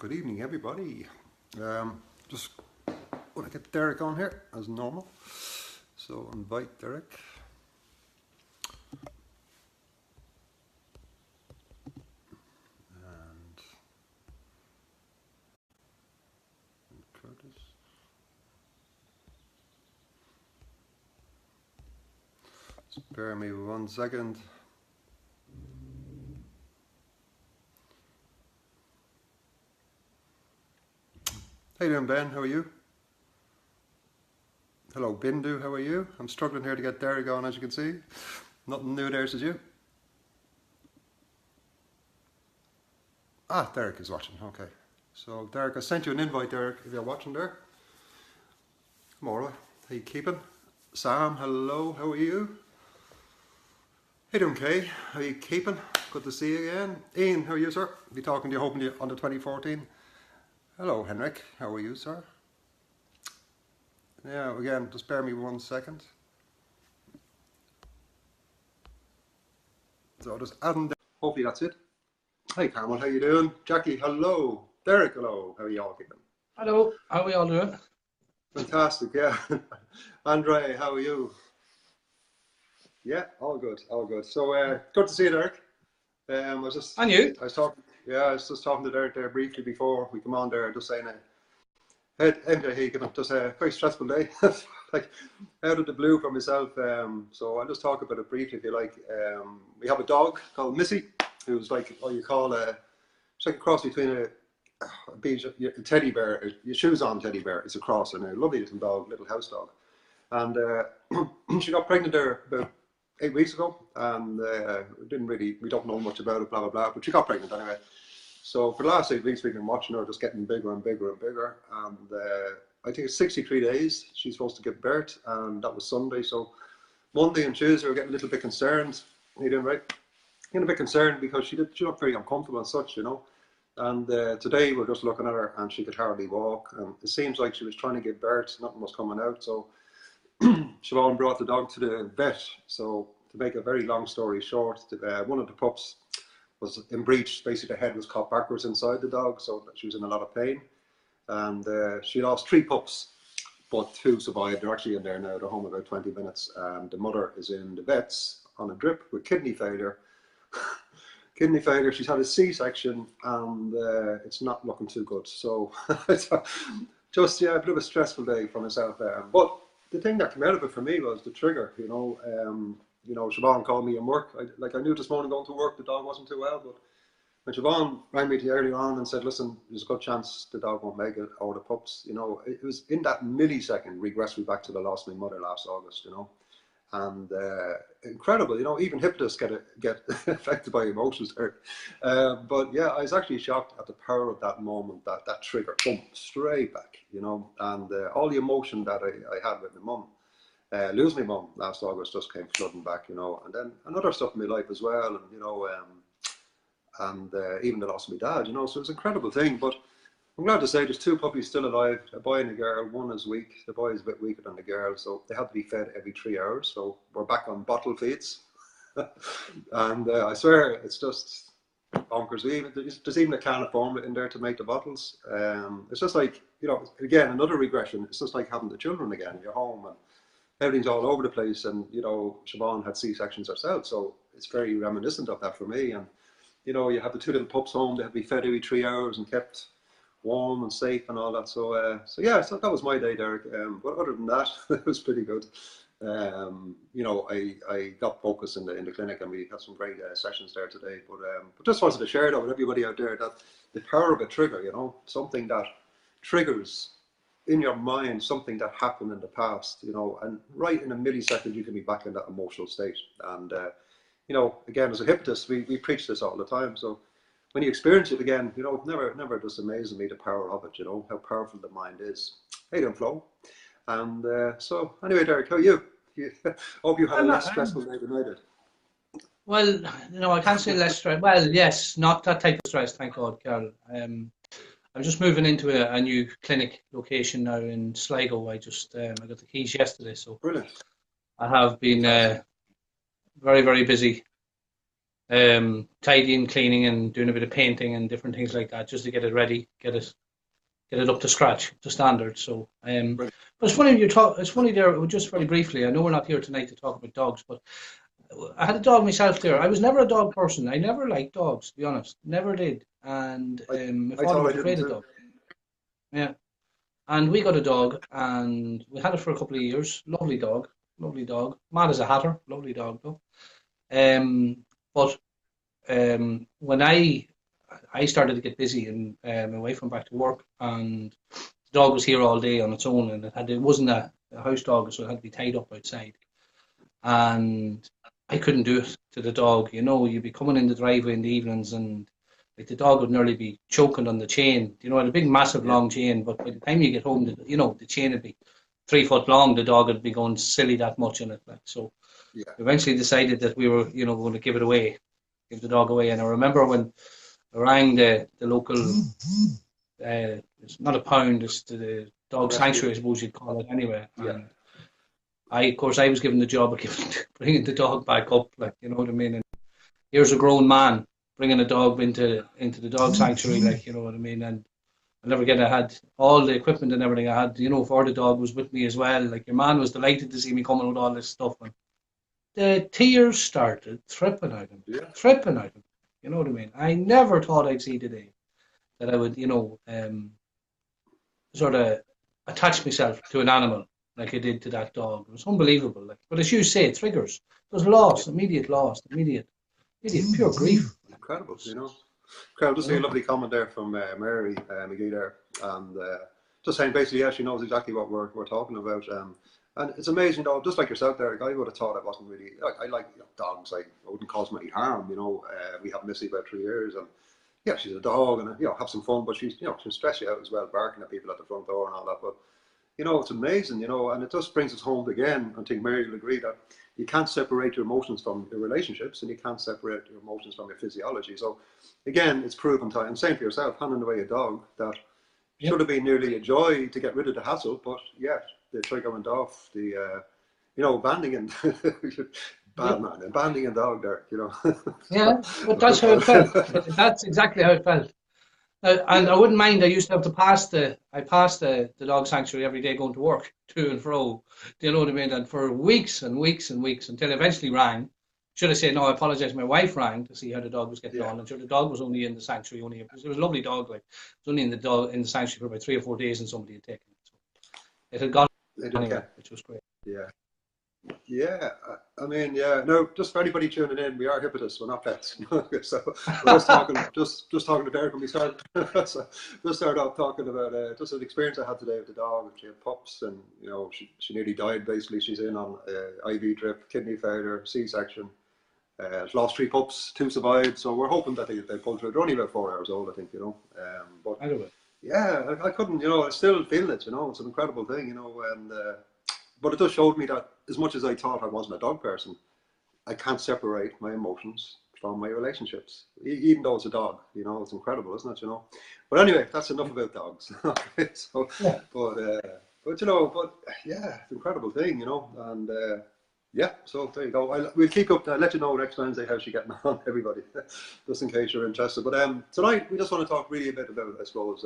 Good evening, everybody. Just want to get Derek on here as normal. So invite Derek. And Curtis. Spare me 1 second. How you doing, Ben? How are you? Hello, Bindu. How are you? I'm struggling here to get Derek on, as you can see. Nothing new there, says you. Ah, Derek is watching. Okay. So, Derek, I sent you an invite, Derek, if you're watching there. Maura, how you keeping? Sam, hello. How are you? How you doing, Kay? How you keeping? Good to see you again. Ian, how are you, sir? Be talking to you, hoping you on the 2014. Hello, Henrik. How are you, sir? Yeah, again, just bear me 1 second. So just adding. Hopefully that's it. Hey, Carmel, how you doing? Jackie, hello. Derek, hello. How are you all keeping? Hello. How are we all doing? Fantastic, yeah. Andre, how are you? Yeah, all good, all good. So, good to see you, Derek. I was just. And you? I was talking. Yeah, I was just talking to Derek there briefly before we come on there, just saying. Just a very stressful day, like out of the blue for myself. So I'll just talk about it briefly if you like. We have a dog called Missy, who's like what you call it's like a cross between a teddy bear, your shoes on teddy bear. It's a cross, and a lovely little dog, little house dog. And she got pregnant there about 8 weeks ago, and we don't know much about it, blah blah blah. But she got pregnant anyway. So for the last 8 weeks, we've been watching her just getting bigger and bigger and bigger. And I think it's 63 days she's supposed to give birth, and that was Sunday. So Monday and Tuesday, we're getting a little bit concerned. How you doing, right? Getting a bit concerned because she looked very uncomfortable and such, you know. And today we're just looking at her, and she could hardly walk. And it seems like she was trying to give birth, nothing was coming out. So Siobhan brought the dog to the vet. So to make a very long story short, one of the pups was in breach. Basically, the head was caught backwards inside the dog, so she was in a lot of pain. And she lost 3 pups, but 2 survived. They're actually in there now. They're home about 20 minutes. And the mother is in the vets on a drip with kidney failure. Kidney failure. She's had a C-section, and it's not looking too good. So just a bit of a stressful day for myself. But the thing that came out of it for me was the trigger. You know, Siobhan called me in work. I knew this morning going to work, the dog wasn't too well, but when Siobhan rang me earlier on and said, listen, there's a good chance the dog won't make it, or the pups, you know, it was in that millisecond regressed me back to the loss of my mother last August, you know. And incredible, you know, even hypnotists get affected by emotions there. But yeah, I was actually shocked at the power of that moment, that trigger, boom, straight back, you know, and all the emotion that I had with my mum. Losing my mum last August just came flooding back, you know, and then another stuff in my life as well, and you know, even the loss of my dad, you know, so it's an incredible thing. But I'm glad to say there's 2 puppies still alive, a boy and a girl. One is weak, the boy is a bit weaker than the girl, so they have to be fed every 3 hours. So we're back on bottle feeds, and I swear it's just bonkers. There's even a can of formula in there to make the bottles. It's just like, you know, again, another regression. It's just like having the children again. You're home and everything's all over the place, and you know, Siobhan had C-sections herself, so it's very reminiscent of that for me. And you know, you have the 2 little pups home; they have to be fed every 3 hours and kept warm and safe and all that. So, yeah, so that was my day, Derek. But other than that, it was pretty good. You know, I got focused in the clinic, and we had some great sessions there today. But just wanted to share that with everybody out there, that the power of a trigger, you know, something that triggers in your mind something that happened in the past, you know, and right in a millisecond you can be back in that emotional state. And you know, again, as a hypnotist, we preach this all the time. So when you experience it again, you know, it never just amazes me the power of it, you know, how powerful the mind is. Hey there, Flo. And so anyway, Derek, how are you? Hope you had a less stressful day than I did. Well, you know, I can't say less stress. Well, yes, not that type of stress, thank God, Karl. I'm just moving into a new clinic location now in Sligo. I got the keys yesterday, so brilliant. I have been very, very busy tidying, cleaning, and doing a bit of painting and different things like that, just to get it ready, get it up to scratch, to standard. So, Right. but it's funny you talk. It's funny there. Just very briefly. I know we're not here tonight to talk about dogs, but I had a dog myself there. I was never a dog person. I never liked dogs, to be honest. Never did. And my I father thought I was didn't afraid of too. dogs. Yeah. And we got a dog, and we had it for a couple of years. Lovely dog, lovely dog. Mad as a hatter, lovely dog though. But when I started to get busy and my wife went back to work, and the dog was here all day on its own, and it wasn't a house dog, so it had to be tied up outside. And I couldn't do it to the dog. You know, you'd be coming in the driveway in the evenings, and like the dog would nearly be choking on the chain. You know, had a big, massive, Yeah, long chain. But by the time you get home, the chain would be 3 foot long. The dog would be going silly that much in it. Like so, yeah, eventually decided that we were, going to give it away, give the dog away. And I remember when I rang the local, it's not a pound, it's the dog rescue. sanctuary, I suppose you'd call it anyway. Yeah, And of course, I was given the job of bringing the dog back up, like, you know what I mean? And here's a grown man bringing a dog into the dog sanctuary, like, you know what I mean? And I'll never forget, I had all the equipment and everything I had, for the dog was with me as well. Like, your man was delighted to see me coming with all this stuff. And the tears started yeah. tripping out of him. You know what I mean? I never thought I'd see the day that I would, sort of attach myself to an animal like I did to that dog. It was unbelievable. Like, but as you say, it triggers. There's immediate loss, immediate pure grief. Incredible, Karl, just You a know? lovely comment there from Mary McGee there, and just saying basically, yeah, she knows exactly what we're talking about. And it's amazing, though, just like yourself there, like, I would have thought I wasn't really, I like dogs, I wouldn't cause them any harm, we have Missy about 3 years, and yeah, she's a dog, and have some fun, but she's, she'll stress you out as well, barking at people at the front door and all that, but it's amazing, and it just brings us home again. I think Mary will agree that you can't separate your emotions from your relationships, and you can't separate your emotions from your physiology. So, again, it's proven time. And same for yourself, handing away a dog that Yep. should have been nearly a joy to get rid of the hassle, but yet the trigger went off. Banding and bad Yep. man, and banding a dog there, Yeah, but that's how it felt. So, That's exactly how it felt. And yeah, I wouldn't mind. I used to have to pass the dog sanctuary every day going to work, to and fro. Do you know what I mean? And for weeks and weeks and weeks until I eventually rang. Should I say no? I apologize. My wife rang to see how the dog was getting yeah, on, and sure the dog was only in the sanctuary. It was a lovely dog. Like, it was only in the sanctuary for about 3 or 4 days, and somebody had taken it. So it had gone they didn't anyway, care. which was great. Yeah. Yeah, I mean, yeah, no, just for anybody tuning in, we are hypnotists, we're not pets. So we're just talking to Derek when we started. So just started off talking about just an experience I had today with the dog. She had pups, and she nearly died. Basically, she's in on IV drip, kidney failure, C-section. She lost 3 pups, 2 survived. So we're hoping that they pull through. They're only about 4 hours old, I think. But Anyway, yeah, I couldn't. I'm still feeling it. It's an incredible thing. And. But it just showed me that as much as I thought I wasn't a dog person, I can't separate my emotions from my relationships, even though it's a dog. It's incredible, isn't it? But anyway, that's enough about dogs. Okay, so, yeah, but yeah, it's an incredible thing, and yeah. So there you go. We'll keep up. I'll let you know next Wednesday how she's getting on, everybody, just in case you're interested. But tonight we just want to talk really a bit about, I suppose,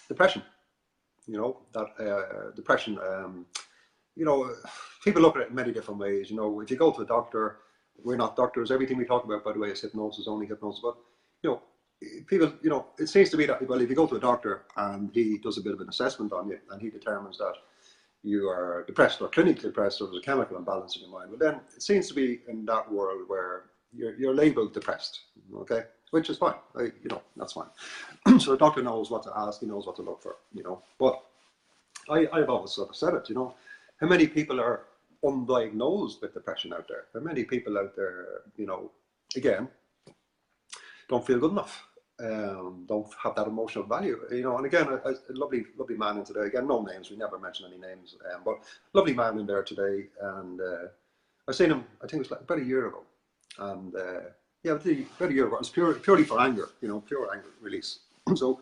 depression. That depression. People look at it in many different ways. If you go to a doctor, we're not doctors. Everything we talk about, by the way, is hypnosis, only hypnosis. But, people, it seems to be that, well, if you go to a doctor and he does a bit of an assessment on you and he determines that you are depressed or clinically depressed or there's a chemical imbalance in your mind, well, then it seems to be in that world where you're labeled depressed, okay? Which is fine, that's fine. So the doctor knows what to ask, he knows what to look for, But I've always sort of said it, how many people are undiagnosed with depression out there? How many people out there, again, don't feel good enough, don't have that emotional value, And again, a lovely man in today. Again, no names. We never mention any names, but lovely man in there today. And I seen him. I think it was like about a year ago, and yeah, about a year ago. It was purely for anger, pure anger release. So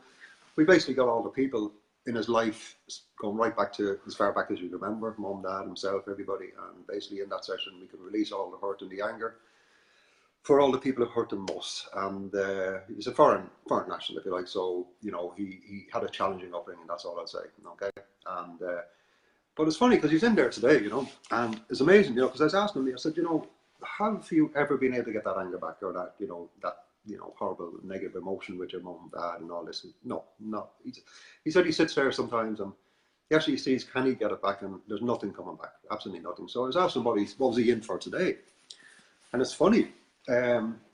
we basically got all the people in his life going right back to as far back as you remember, mom, dad, himself, everybody, and basically in that session we could release all the hurt and the anger. for all the people who hurt them most. And he's a foreign national, if you like. So, you know, he had a challenging upbringing, that's all I'll say. Okay. And but it's funny because he's in there today, you know, and it's amazing, you know, because I was asking him, I said, you know, have you ever been able to get that anger back, or that, you know, horrible negative emotion with your mum and dad and all this? And no. He said he sits there sometimes and he actually sees, can he get it back? And there's nothing coming back, absolutely nothing. So I was asking what was he in for today? And it's funny,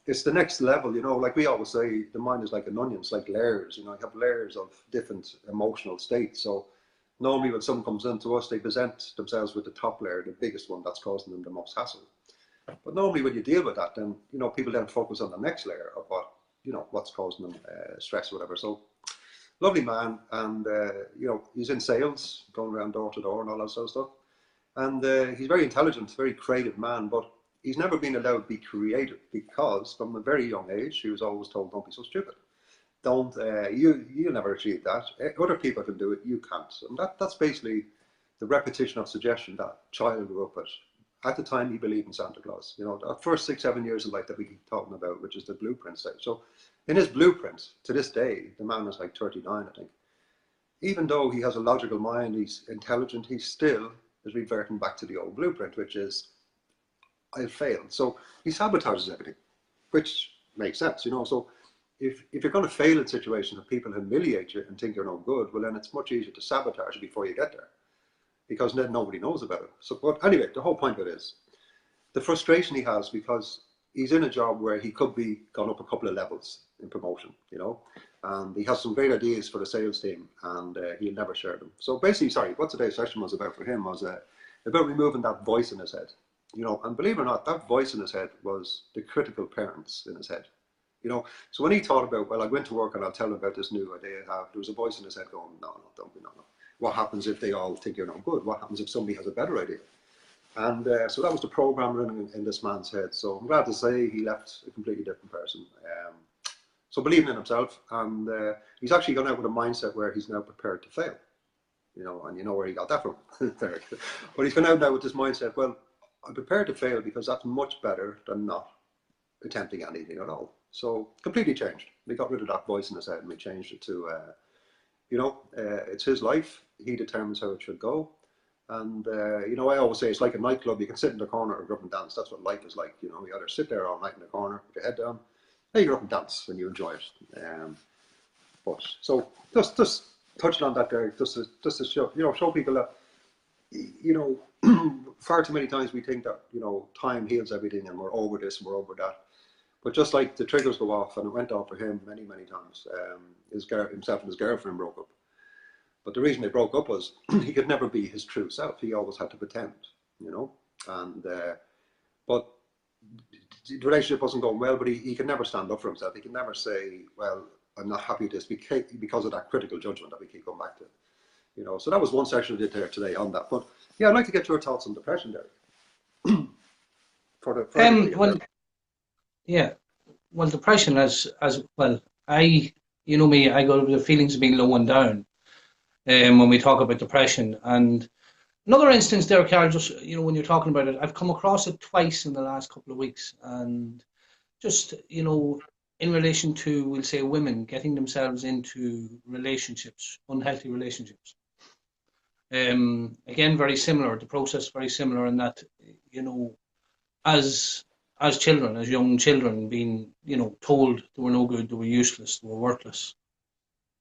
it's the next level, you know, like we always say, the mind is like an onion, it's like layers, you know, you have layers of different emotional states. So normally when someone comes into us, they present themselves with the top layer, the biggest one that's causing them the most hassle. But normally when you deal with that, then, you know, people then focus on the next layer of what, you know, what's causing them stress or whatever. So lovely man. And, you know, he's in sales, going around door to door and all that sort of stuff. And he's very intelligent, very creative man, but he's never been allowed to be creative because from a very young age, he was always told, don't be so stupid. You'll never achieve that. Other people can do it, you can't. And that's basically the repetition of suggestion that child grew up with. At the time, he believed in Santa Claus. You know, that first 6-7 years of life that we keep talking about, which is the blueprint stage. So in his blueprint, to this day, the man is like 39, I think. Even though he has a logical mind, he's intelligent, he still is reverting back to the old blueprint, which is, I'll fail. So he sabotages everything, which makes sense, you know. So if you're going to fail in situations and people humiliate you and think you're no good, well, then it's much easier to sabotage it before you get there, because then nobody knows about it. So, but anyway, the whole point of it is the frustration he has because he's in a job where he could be gone up a couple of levels in promotion, you know, and he has some great ideas for the sales team, and he'll never share them. So basically, sorry, what today's session was about for him was about removing that voice in his head, you know, and believe it or not, that voice in his head was the critical parents in his head. You know, so when he thought about, well, I went to work and I'll tell him about this new idea I have, there was a voice in his head going, no, don't be, no. What happens if they all think you're no good? What happens if somebody has a better idea? And so that was the program running in this man's head. So I'm glad to say he left a completely different person. So believing in himself, and he's actually gone out with a mindset where he's now prepared to fail. You know, and you know where he got that from. But he's gone out now with this mindset, well, I'm prepared to fail because that's much better than not attempting anything at all. So completely changed. We got rid of that voice in his head and we changed it to, you know, it's his life. He determines how it should go. And, you know, I always say it's like a nightclub. You can sit in the corner or go up and dance. That's what life is like. You know, you either sit there all night in the corner with your head down, or you go up and dance when you enjoy it. But so just touching on that there, just to show, you know, show people that, you know, far too many times we think that, you know, time heals everything and we're over this and we're over that. But just like the triggers go off, and it went off for him many, many times, himself and his girlfriend broke up. But the reason they broke up was he could never be his true self. He always had to pretend, you know. And but the relationship wasn't going well, but he could never stand up for himself. He could never say, well, I'm not happy with this because of that critical judgment that we keep going back to. You know, so that was one section I did there today on that. But yeah, I'd like to get your thoughts on depression, Derek. Well, depression as well. You know me, I go with the feelings of being low and down. When we talk about depression, and another instance there, Karl, just, you know, when you're talking about it, I've come across it twice in the last couple of weeks, and just, you know, in relation to, we'll say, women getting themselves into relationships, unhealthy relationships. Again, very similar. The process very similar in that, you know, as children, as young children, being, you know, told they were no good, they were useless, they were worthless.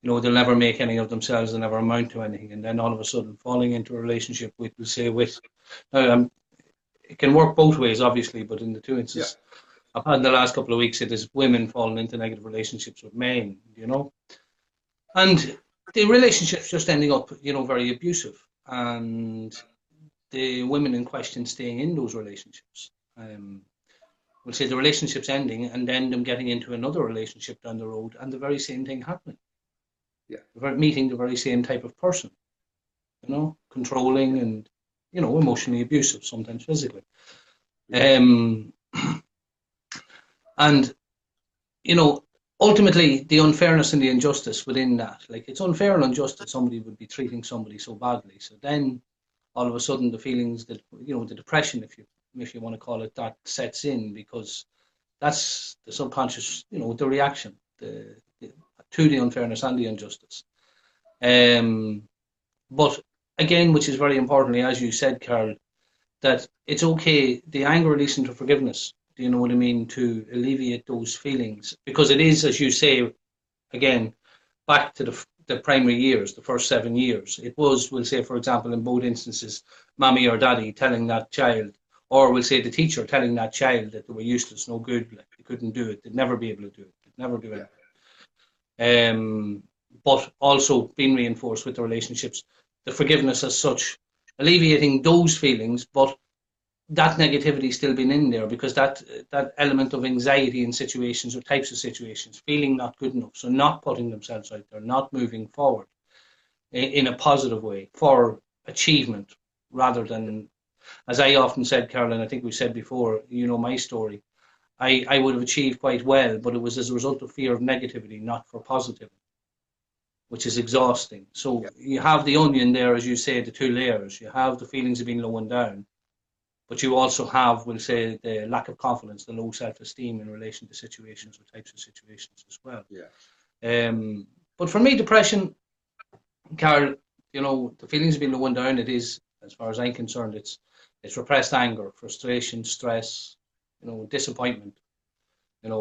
You know, they'll never make any of themselves, they'll never amount to anything, and then all of a sudden falling into a relationship with, we'll say, with, it can work both ways, obviously, but in the two instances I've had in the last couple of weeks, it is women falling into negative relationships with men, you know, and the relationships just ending up, you know, very abusive, and the women in question staying in those relationships. We'll say the relationship's ending, and then them getting into another relationship down the road, and the very same thing happening. Yeah, meeting the very same type of person, you know, controlling and, you know, emotionally abusive, sometimes physically. And, you know, ultimately the unfairness and the injustice within that, like, it's unfair and unjust that somebody would be treating somebody so badly. So then all of a sudden the feelings that, you know, the depression, if you want to call it that, sets in, because That's the subconscious, the reaction to the unfairness and the injustice. But again, which is very importantly, as you said, Karl, that it's okay, the anger release into forgiveness, do you know what I mean, to alleviate those feelings. Because it is, as you say, again, back to the primary years, the first 7 years. It was, we'll say, for example, in both instances, mommy or daddy telling that child, or we'll say the teacher telling that child that they were useless, no good, like they couldn't do it, they'd never be able to do it, they'd never do it. But also being reinforced with the relationships, the forgiveness as such, alleviating those feelings, but that negativity still being in there, because that element of anxiety in situations or types of situations, feeling not good enough, so not putting themselves out there, not moving forward in a positive way for achievement, rather than, as I often said, Karl, and I think we said before, my story, I would have achieved quite well, but it was as a result of fear of negativity, not for positivity, which is exhausting. So you have the onion there, as you say, the two layers. You have the feelings of being low and down, but you also have, we'll say, the lack of confidence, the low self-esteem in relation to situations or types of situations as well. But for me, depression, Karl, the feelings of being low and down, it is, as far as I'm concerned, it's repressed anger, frustration, stress, disappointment,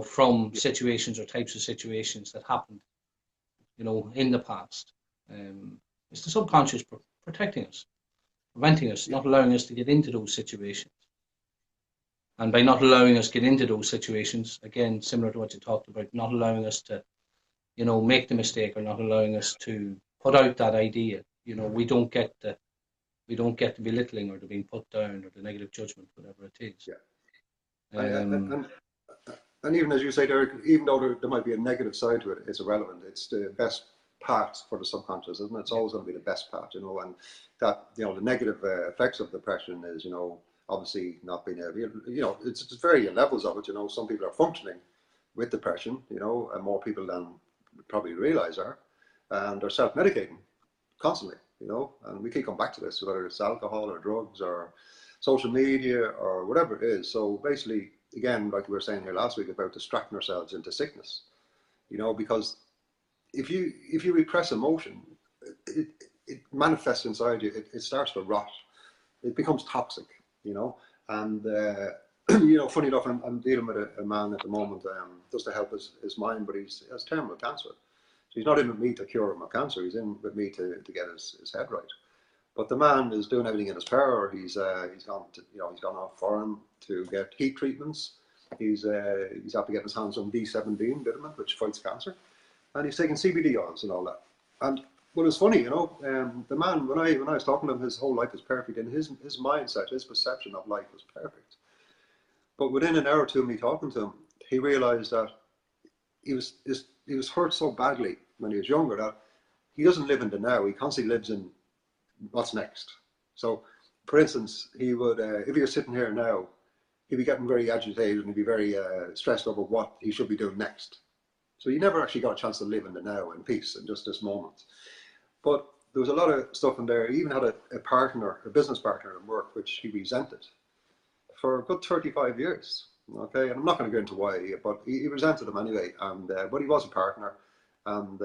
from situations or types of situations that happened, in the past. It's the subconscious protecting us, preventing us, not allowing us to get into those situations. And by not allowing us to get into those situations, again, similar to what you talked about, not allowing us to, make the mistake, or not allowing us to put out that idea, we don't get the belittling or the being put down or the negative judgment, whatever it is. And even as you say, Derek, even though there might be a negative side to it, it's irrelevant. It's the best part for the subconscious, isn't it? It's always going to be the best part, and that, the negative effects of depression is, obviously not being able, it's varying levels of it. Some people are functioning with depression, and more people than probably realize are, and they're self-medicating constantly, and we keep coming back to this, whether it's alcohol or drugs or social media or whatever it is. So basically, again, like we were saying here last week about distracting ourselves into sickness, because if you repress emotion, it manifests inside you. It starts to rot. It becomes toxic, and funny enough, I'm dealing with a man at the moment, just to help his mind, but he has terminal cancer. So he's not in with me to cure him of cancer. He's in with me to get his head right. But the man is doing everything in his power. He's gone off foreign to get heat treatments. He's after getting his hands on B17 vitamin, which fights cancer, and he's taking CBD oils and all that. And what is funny, the man, when I was talking to him, his whole life is perfect, and his mindset, his perception of life was perfect. But within an hour or two of me talking to him, he realised that he was hurt so badly when he was younger that he doesn't live in the now. He constantly lives in what's next. So, for instance, he would, if he was sitting here now, he'd be getting very agitated and he'd be very stressed over what he should be doing next. So he never actually got a chance to live in the now in peace and just this moment. But there was a lot of stuff in there. He even had a partner, a business partner in work, which he resented for a good 35 years. Okay, and I'm not going to go into why, but he resented him anyway. And but he was a partner, and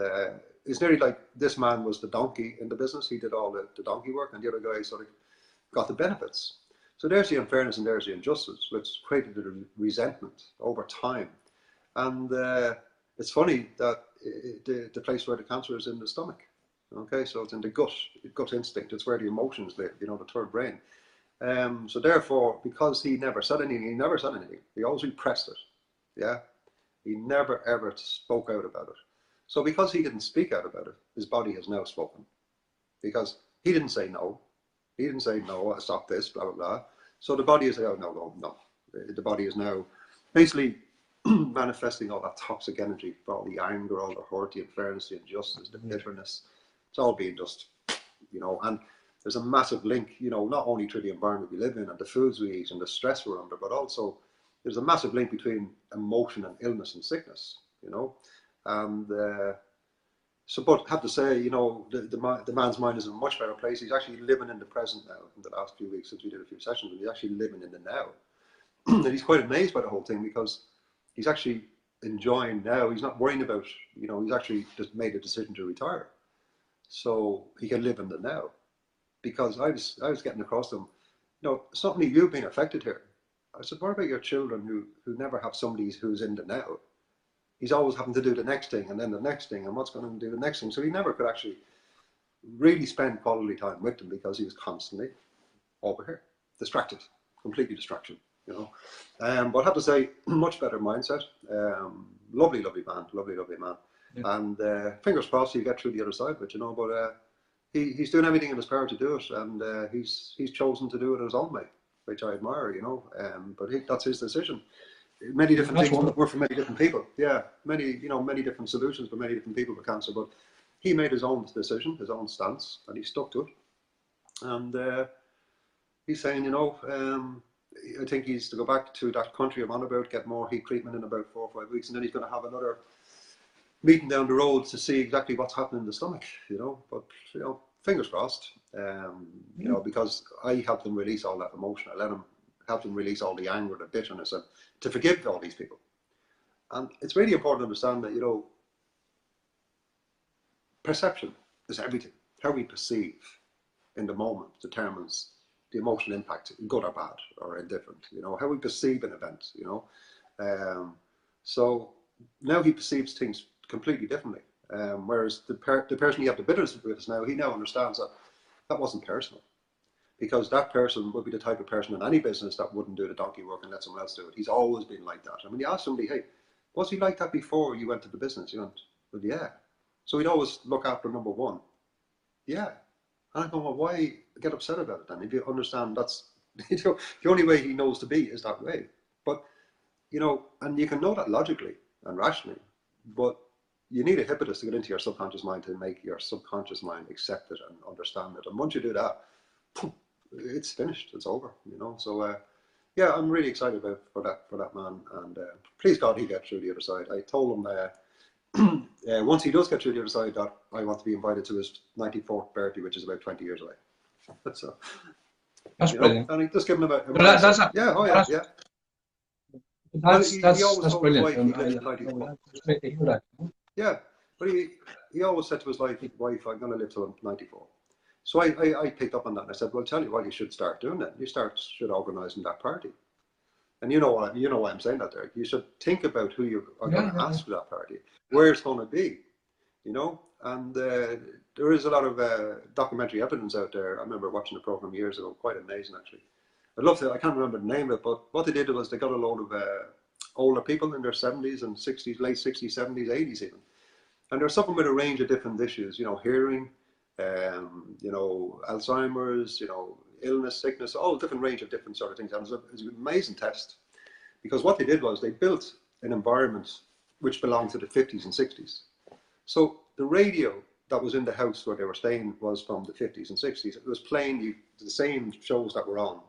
it's nearly like this man was the donkey in the business. He did all the donkey work, and the other guy sort of got the benefits. So there's the unfairness and there's the injustice, which created the resentment over time. And it's funny that the place where the cancer is in the stomach. Okay, so it's in the gut instinct. It's where the emotions live, the third brain. So therefore, because he never said anything, he always repressed it. Yeah, he never ever spoke out about it. So because he didn't speak out about it, his body has now spoken. Because he didn't say no. He didn't say no, stop this, blah, blah, blah. So the body is like, oh, no. The body is now basically manifesting all that toxic energy, all the anger, all the hurt, the unfairness, the injustice, the bitterness. It's all being just, and there's a massive link, not only to the environment we live in and the foods we eat and the stress we're under, but also there's a massive link between emotion and illness and sickness, And so, but I have to say, the man's mind is in a much better place. He's actually living in the present now. In the last few weeks since we did a few sessions, he's actually living in the now. And he's quite amazed by the whole thing because he's actually enjoying now. He's not worrying about, he's actually just made a decision to retire. So he can live in the now. Because I was getting across to him, it's not only you being affected here. I said, what about your children who never have somebody who's in the now? He's always having to do the next thing and then the next thing and what's going to do the next thing. So he never could actually really spend quality time with them because he was constantly over here, distracted, completely distraction, But I have to say, much better mindset. Lovely man, lovely man. Yeah. And fingers crossed he'll get through the other side of it, but he's doing everything in his power to do it, and he's chosen to do it his own way, which I admire, but that's his decision. Many different things work for many different people. Yeah, many different solutions for many different people with cancer, but he made his own decision, his own stance, and he stuck to it. And he's saying, I think he's to go back to that country I'm on about, get more heat treatment in about 4 or 5 weeks, and then he's going to have another meeting down the road to see exactly what's happening in the stomach, but fingers crossed, because I helped him release all that emotion. I helped him release all the anger, the bitterness, and to forgive all these people. And it's really important to understand that, perception is everything. How we perceive in the moment determines the emotional impact, good or bad or indifferent, how we perceive an event, so now he perceives things completely differently. Whereas the person he had the bitterness with now, he now understands that wasn't personal. Because that person would be the type of person in any business that wouldn't do the donkey work and let someone else do it. He's always been like that. And when you ask somebody, hey, was he like that before you went to the business? You went, well, yeah. So he'd always look after number one. Yeah. And I go, well, why get upset about it then? If you understand that's, the only way he knows to be is that way. But, and you can know that logically and rationally, but you need a hypnotist to get into your subconscious mind to make your subconscious mind accept it and understand it. And once you do that, it's finished. It's over. So yeah, I'm really excited for that man. And please God, he get through the other side. I told him once he does get through the other side, that I want to be invited to his 94th birthday, which is about 20 years away. So that's brilliant. And he just given him a yeah. Oh yeah, yeah. That's brilliant. Yeah, but he always said to his wife, I'm going to live till I'm 94. So I picked up on that and I said, well, tell you what, you should start doing that. You should organising that party. And you know why I'm saying that, Derek. You should think about who you are going to ask for that party, where it's going to be, And there is a lot of documentary evidence out there. I remember watching a program years ago, quite amazing actually. I can't remember the name of it, but what they did was they got a load of older people in their 70s and 60s, late 60s, 70s, 80s even. And they're suffering with a range of different issues, hearing, Alzheimer's, illness, sickness, all different range of different sort of things. And it was an amazing test, because what they did was they built an environment which belonged to the 50s and 60s. So the radio that was in the house where they were staying was from the 50s and 60s. It was playing the same shows that were on,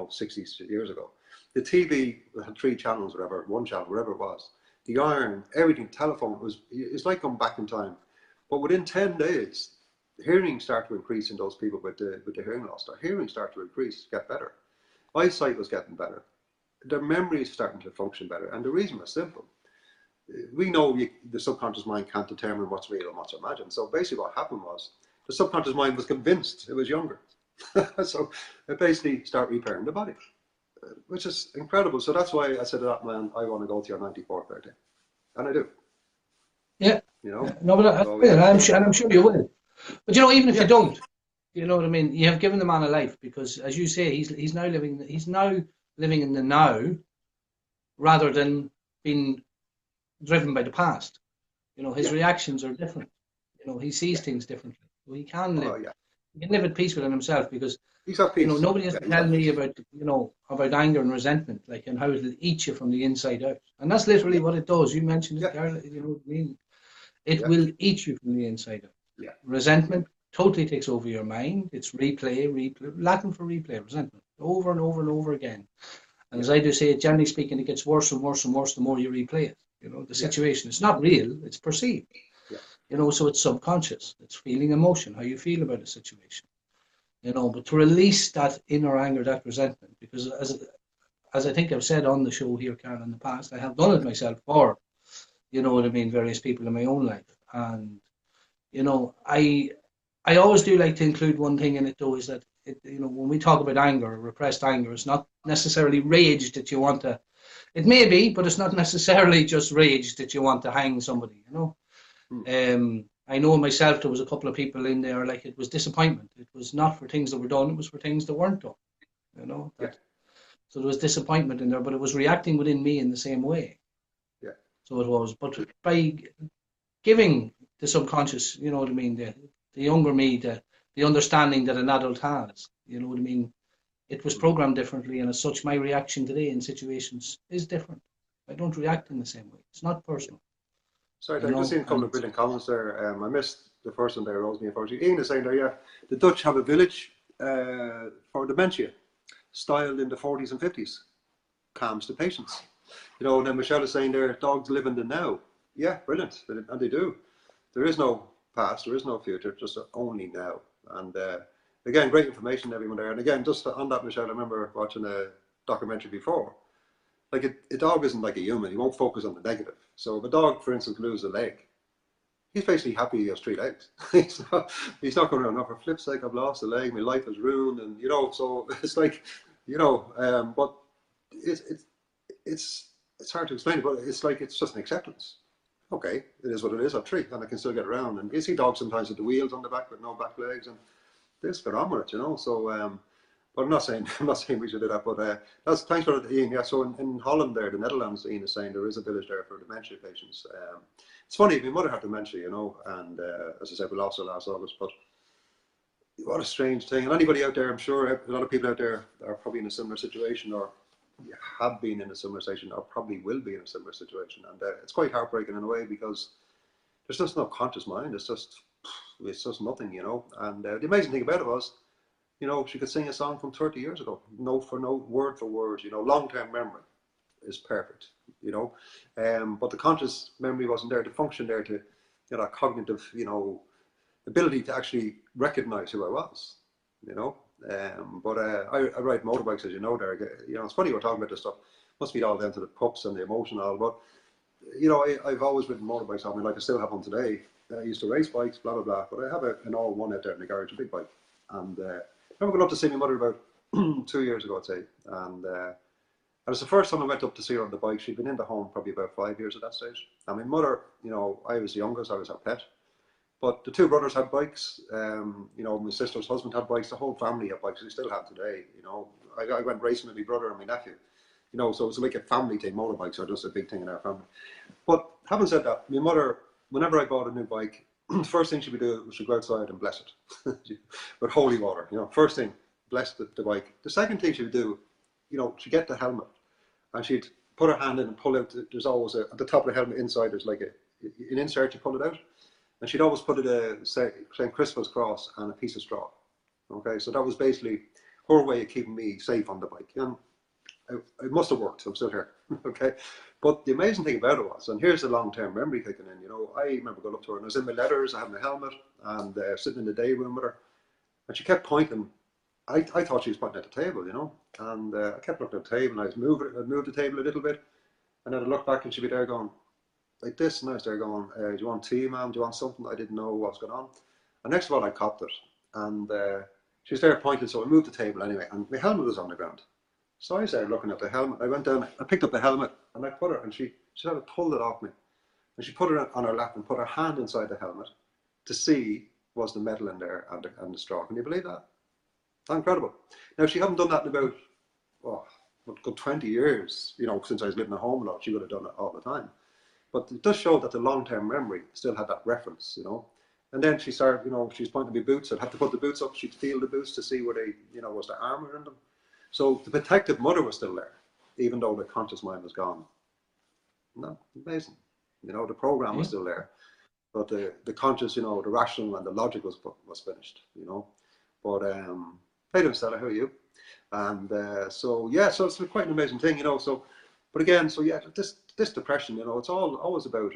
60 years ago. The TV had 3 channels, whatever, 1 channel, whatever it was. The iron, everything, telephone, it's like going back in time. But within 10 days, hearing started to increase in those people with the hearing loss. Their hearing started to increase, get better. Eyesight was getting better. Their memory is starting to function better. And the reason was simple. We know the subconscious mind can't determine what's real and what's imagined. So basically what happened was the subconscious mind was convinced it was younger. So it basically started repairing the body, which is incredible. So that's why I said to that man, I want to go to your 94th birthday. And I do. Yeah. No, but I'm sure you will. But even if you don't, you know what I mean? You have given the man a life, because as you say, he's now living in the now rather than being driven by the past. His reactions are different. He sees things differently. So he can live. He can live at peace within himself, because nobody has to tell me about anger and resentment, and how it'll eat you from the inside out. And that's literally what it does. You mentioned it, Karl. You know what I mean? It will eat you from the inside out. Yeah. Resentment totally takes over your mind. It's replay, Latin for replay, resentment, over and over and over again. And as I do say, generally speaking, it gets worse and worse and worse the more you replay it. The situation. It's not real, it's perceived. Yeah. So it's subconscious. It's feeling emotion, how you feel about a situation. But to release that inner anger, that resentment, because as I think I've said on the show here, Karl, in the past, I have done it myself for, you know what I mean, various people in my own life. And, you know, I always do like to include one thing in it, though, is that, you know, when we talk about anger, repressed anger, it's not necessarily rage that you want to, it may be, but it's not necessarily just rage that you want to hang somebody, you know. I know myself, there was a couple of people in there, like, it was disappointment. It was not for things that were done, it was for things that weren't done, you know. So there was disappointment in there, but it was reacting within me in the same way. Yeah. So it was. But by giving the subconscious, you know what I mean, the younger me, the understanding that an adult has, you know what I mean, it was programmed differently, and as such, my reaction today in situations is different. I don't react in the same way. It's not personal. Sorry, I just seen a couple of brilliant comments there. I missed the first one there, Rosemary, unfortunately. Ian is saying there, yeah, the Dutch have a village for dementia, styled in the 40s and 50s. Calms the patients. You know, and then Michelle is saying there, dogs live in the now. Yeah, brilliant. And they do. There is no past, there is no future, just only now. And again, great information, everyone there. And again, just on that, Michelle, I remember watching a documentary before. Like a dog isn't like a human. He won't focus on the negative. So if a dog, for instance, loses a leg, he's basically happy he has 3 legs. he's not going around, no, for flip's sake, I've lost a leg, my life is ruined. And, you know, so it's like, you know, but it's hard to explain, but it's like, it's just an acceptance. Okay, it is what it is. I'm 3 and I can still get around. And you see dogs sometimes with the wheels on the back with no back legs, and they just get on with it, you know. So, but I'm not saying we should do that. But that's thanks for it, Ian. Yeah. So in Holland, there, the Netherlands, Ian is saying there is a village there for dementia patients. It's funny. My mother had dementia, you know, and as I said, we lost her last August. But what a strange thing. And anybody out there, I'm sure a lot of people out there are probably in a similar situation, or have been in a similar situation, or probably will be in a similar situation. And it's quite heartbreaking in a way, because there's just no conscious mind. It's just nothing, you know. And the amazing thing about it was, you know, she could sing a song from 30 years ago, note for note, word for word. You know, long-term memory is perfect, you know. But the conscious memory wasn't there, the function there to, you know, that cognitive, you know, ability to actually recognize who I was, you know. But I ride motorbikes, as you know, there. You know, it's funny we're talking about this stuff. Must be all down to the pups and the emotional. But you know, I've always ridden motorbikes on me, like I still have one today. I used to race bikes, blah blah blah. But I have an all-one out there in the garage, a big bike. And I remember going up to see my mother about 2 years ago, I'd say. And it was the first time I went up to see her on the bike. She'd been in the home probably about 5 years at that stage. And my mother, you know, I was the youngest, I was her pet. But the 2 brothers had bikes. You know, my sister's husband had bikes. The whole family had bikes. We still have today. You know, I went racing with my brother and my nephew. You know, so it was like a family thing. Motorbikes are just a big thing in our family. But having said that, my mother, whenever I bought a new bike, the first thing she would do was she'd go outside and bless it with holy water. You know, first thing, bless the bike. The second thing she would do, you know, she'd get the helmet and she'd put her hand in and pull out. There's always at the top of the helmet inside. There's like an insert. You pull it out. And she'd always put it a St. Christopher's cross and a piece of straw. Okay, so that was basically her way of keeping me safe on the bike. And it must have worked. I'm still here. Okay, but the amazing thing about it was, and here's the long-term memory kicking in. You know, I remember going up to her and I was in my letters. I had my helmet and sitting in the day room with her, and she kept pointing. I thought she was pointing at the table, you know, and I kept looking at the table and I'd move the table a little bit, and then I'd look back and she'd be there going like this, and I was there going, do you want tea, ma'am? Do you want something? I didn't know what was going on. And next of all, I copped it. And she was there pointing, so I moved the table anyway, and my helmet was on the ground. So I started looking at the helmet. I went down, I picked up the helmet, and I put her, and she sort of pulled it off me. And she put it on her lap and put her hand inside the helmet to see was the metal in there and the straw. Can you believe that? Incredible. Now, she hadn't done that in about, good 20 years, you know, since I was living at home a lot. She would have done it all the time. But it does show that the long-term memory still had that reference, you know. And then she started, you know, she's pointing to my boots. I'd have to put the boots up. She'd feel the boots to see where they, you know, was there armour in them. So the protective mother was still there, even though the conscious mind was gone. No, amazing. You know, the program was still there. But the conscious, you know, the rational and the logic was finished, you know. But, hey there, Stella, how are you? And so it's quite an amazing thing, you know. So, but again, so yeah, this depression, you know, it's always about,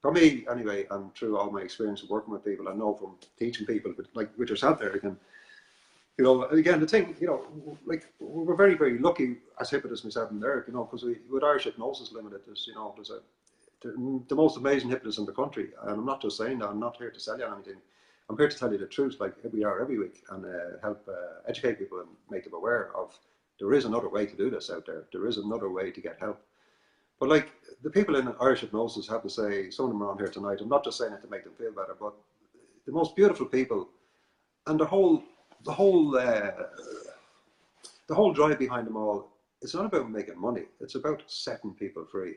for me anyway, and through all my experience of working with people, I know from teaching people, but like with yourself there, again, You know, again, the thing, you know, like we're very, very lucky as hypnotists, myself and Derek, you know, because with Irish Hypnosis Limited, there's the most amazing hypnotists in the country. And I'm not just saying that, I'm not here to sell you anything. I'm here to tell you the truth, like we are every week, and help educate people and make them aware of there is another way to do this out there. There is another way to get help. But like the people in Irish Hypnosis, have to say, some of them around here tonight, I'm not just saying it to make them feel better, but the most beautiful people, and the whole drive behind them all, it's not about making money. It's about setting people free.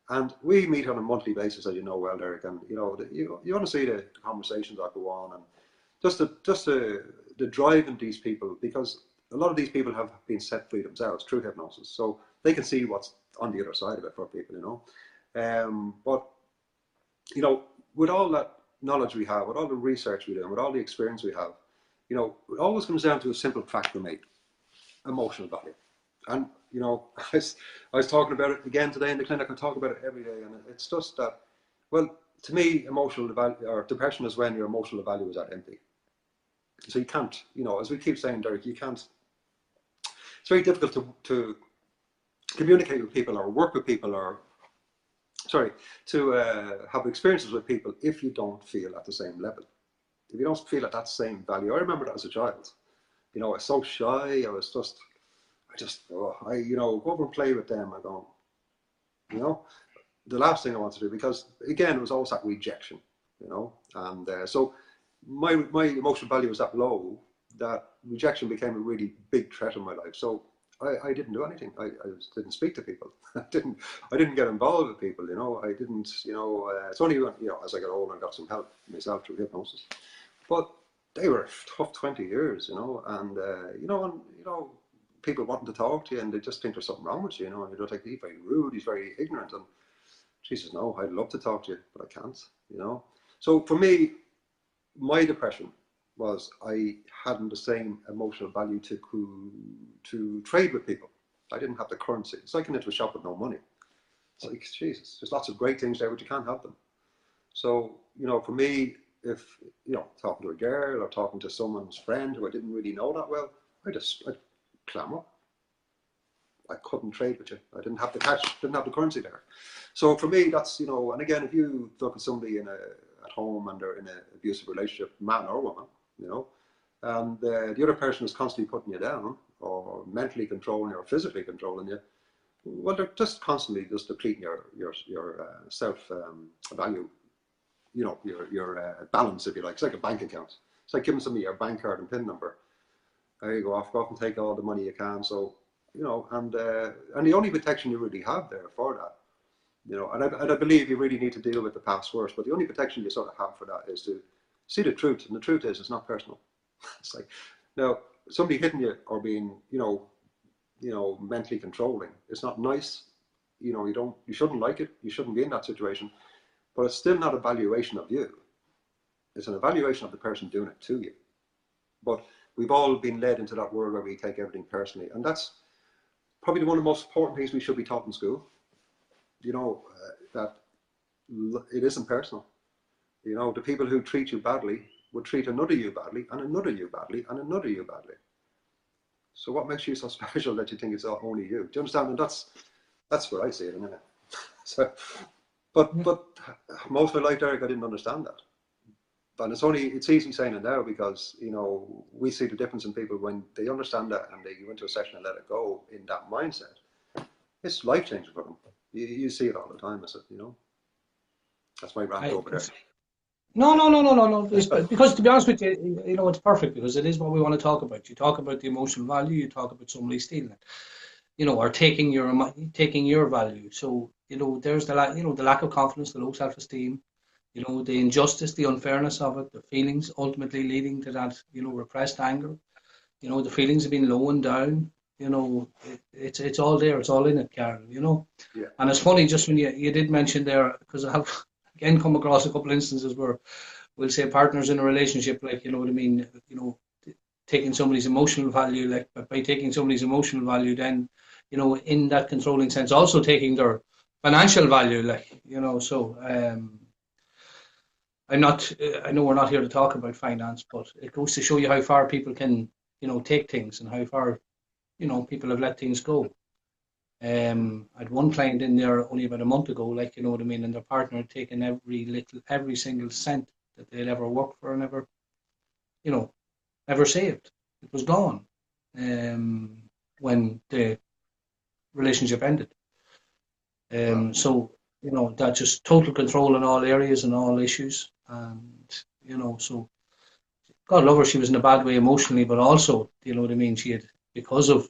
And we meet on a monthly basis, as you know well, Derek. And you know, you want to see the conversations that go on, and just the drive in these people, because a lot of these people have been set free themselves through hypnosis, so they can see what's on the other side of it for people, you know. But you know, with all that knowledge we have, with all the research we do, and with all the experience we have, you know, it always comes down to a simple fact for me: emotional value. And you know, I was talking about it again today in the clinic. I talk about it every day, and it's just that. Well, to me, emotional value or depression is when your emotional value is at empty. So you can't, you know, as we keep saying, Derek, you can't. It's very difficult to communicate with people or work with people, or to have experiences with people if you don't feel at the same level. If you don't feel at that same value. I remember that as a child. You know, I was so shy. You know, go over and play with them. I go, you know, the last thing I want to do, because again, it was always that rejection, you know, and so my emotional value was that low that rejection became a really big threat in my life. So I didn't do anything. I didn't speak to people. I didn't get involved with people, you know. I didn't, you know, it's only when, you know, as I got older, I got some help myself through hypnosis. But they were tough 20 years, you know, and you know, people wanting to talk to you, and they just think there's something wrong with you, you know, and you don't think he's very rude, he's very ignorant, and she says, no, I'd love to talk to you, but I can't, you know. So for me, my depression was I hadn't the same emotional value to trade with people. I didn't have the currency. It's like going into a shop with no money. It's like, Jesus, there's lots of great things there, but you can't have them. So, you know, for me, if, you know, talking to a girl or talking to someone's friend who I didn't really know that well, I'd clam up. I couldn't trade with you. I didn't have the cash, didn't have the currency there. So for me, that's, you know, and again, if you look at somebody at home and they're in an abusive relationship, man or woman, you know, and the other person is constantly putting you down, or mentally controlling you, or physically controlling you, well, they're just constantly just depleting your self value, you know, your balance, if you like. It's like a bank account. It's like giving somebody your bank card and PIN number. There you go off and take all the money you can. So, you know, and the only protection you really have there for that, you know, and I believe you really need to deal with the past first, but the only protection you sort of have for that is to see the truth, and the truth is it's not personal. It's like, now, somebody hitting you or being, you know, mentally controlling, it's not nice. You know, you shouldn't like it. You shouldn't be in that situation, but it's still not a valuation of you. It's an evaluation of the person doing it to you. But we've all been led into that world where we take everything personally, and that's probably one of the most important things we should be taught in school. You know, that it isn't personal. You know, the people who treat you badly would treat another you badly, and another you badly, and another you badly. So what makes you so special that you think it's only you? Do you understand? And that's where I see it, anyway. So, but most of my life, Derek, I didn't understand that. But it's easy saying it now, because, you know, we see the difference in people when they understand that and they go into a session and let it go in that mindset. It's life changing for them. You see it all the time, is it? You know, that's my rant over there. No. Because to be honest with you, you know, it's perfect, because it is what we want to talk about. You talk about the emotional value. You talk about somebody stealing it, you know, or taking your value. So, you know, there's the lack of confidence, the low self-esteem. You know, the injustice, the unfairness of it, the feelings ultimately leading to that, you know, repressed anger. You know, the feelings of being low and down. You know, it's all there. It's all in it, Karl. You know, yeah. And it's funny, just when you did mention there, because I have again come across a couple of instances where we'll say partners in a relationship, like, you know what I mean, you know, taking somebody's emotional value, like by taking somebody's emotional value, then, you know, in that controlling sense, also taking their financial value, like, you know, so. I know we're not here to talk about finance, but it goes to show you how far people can, you know, take things and how far, you know, people have let things go. I had one client in there only about a month ago, like, you know what I mean, and their partner had taken every single cent that they'd ever worked for and ever, you know, ever saved. It was gone when the relationship ended. So, you know, that just total control in all areas and all issues. And, you know, so God love her, she was in a bad way emotionally, but also, you know what I mean, she had, because of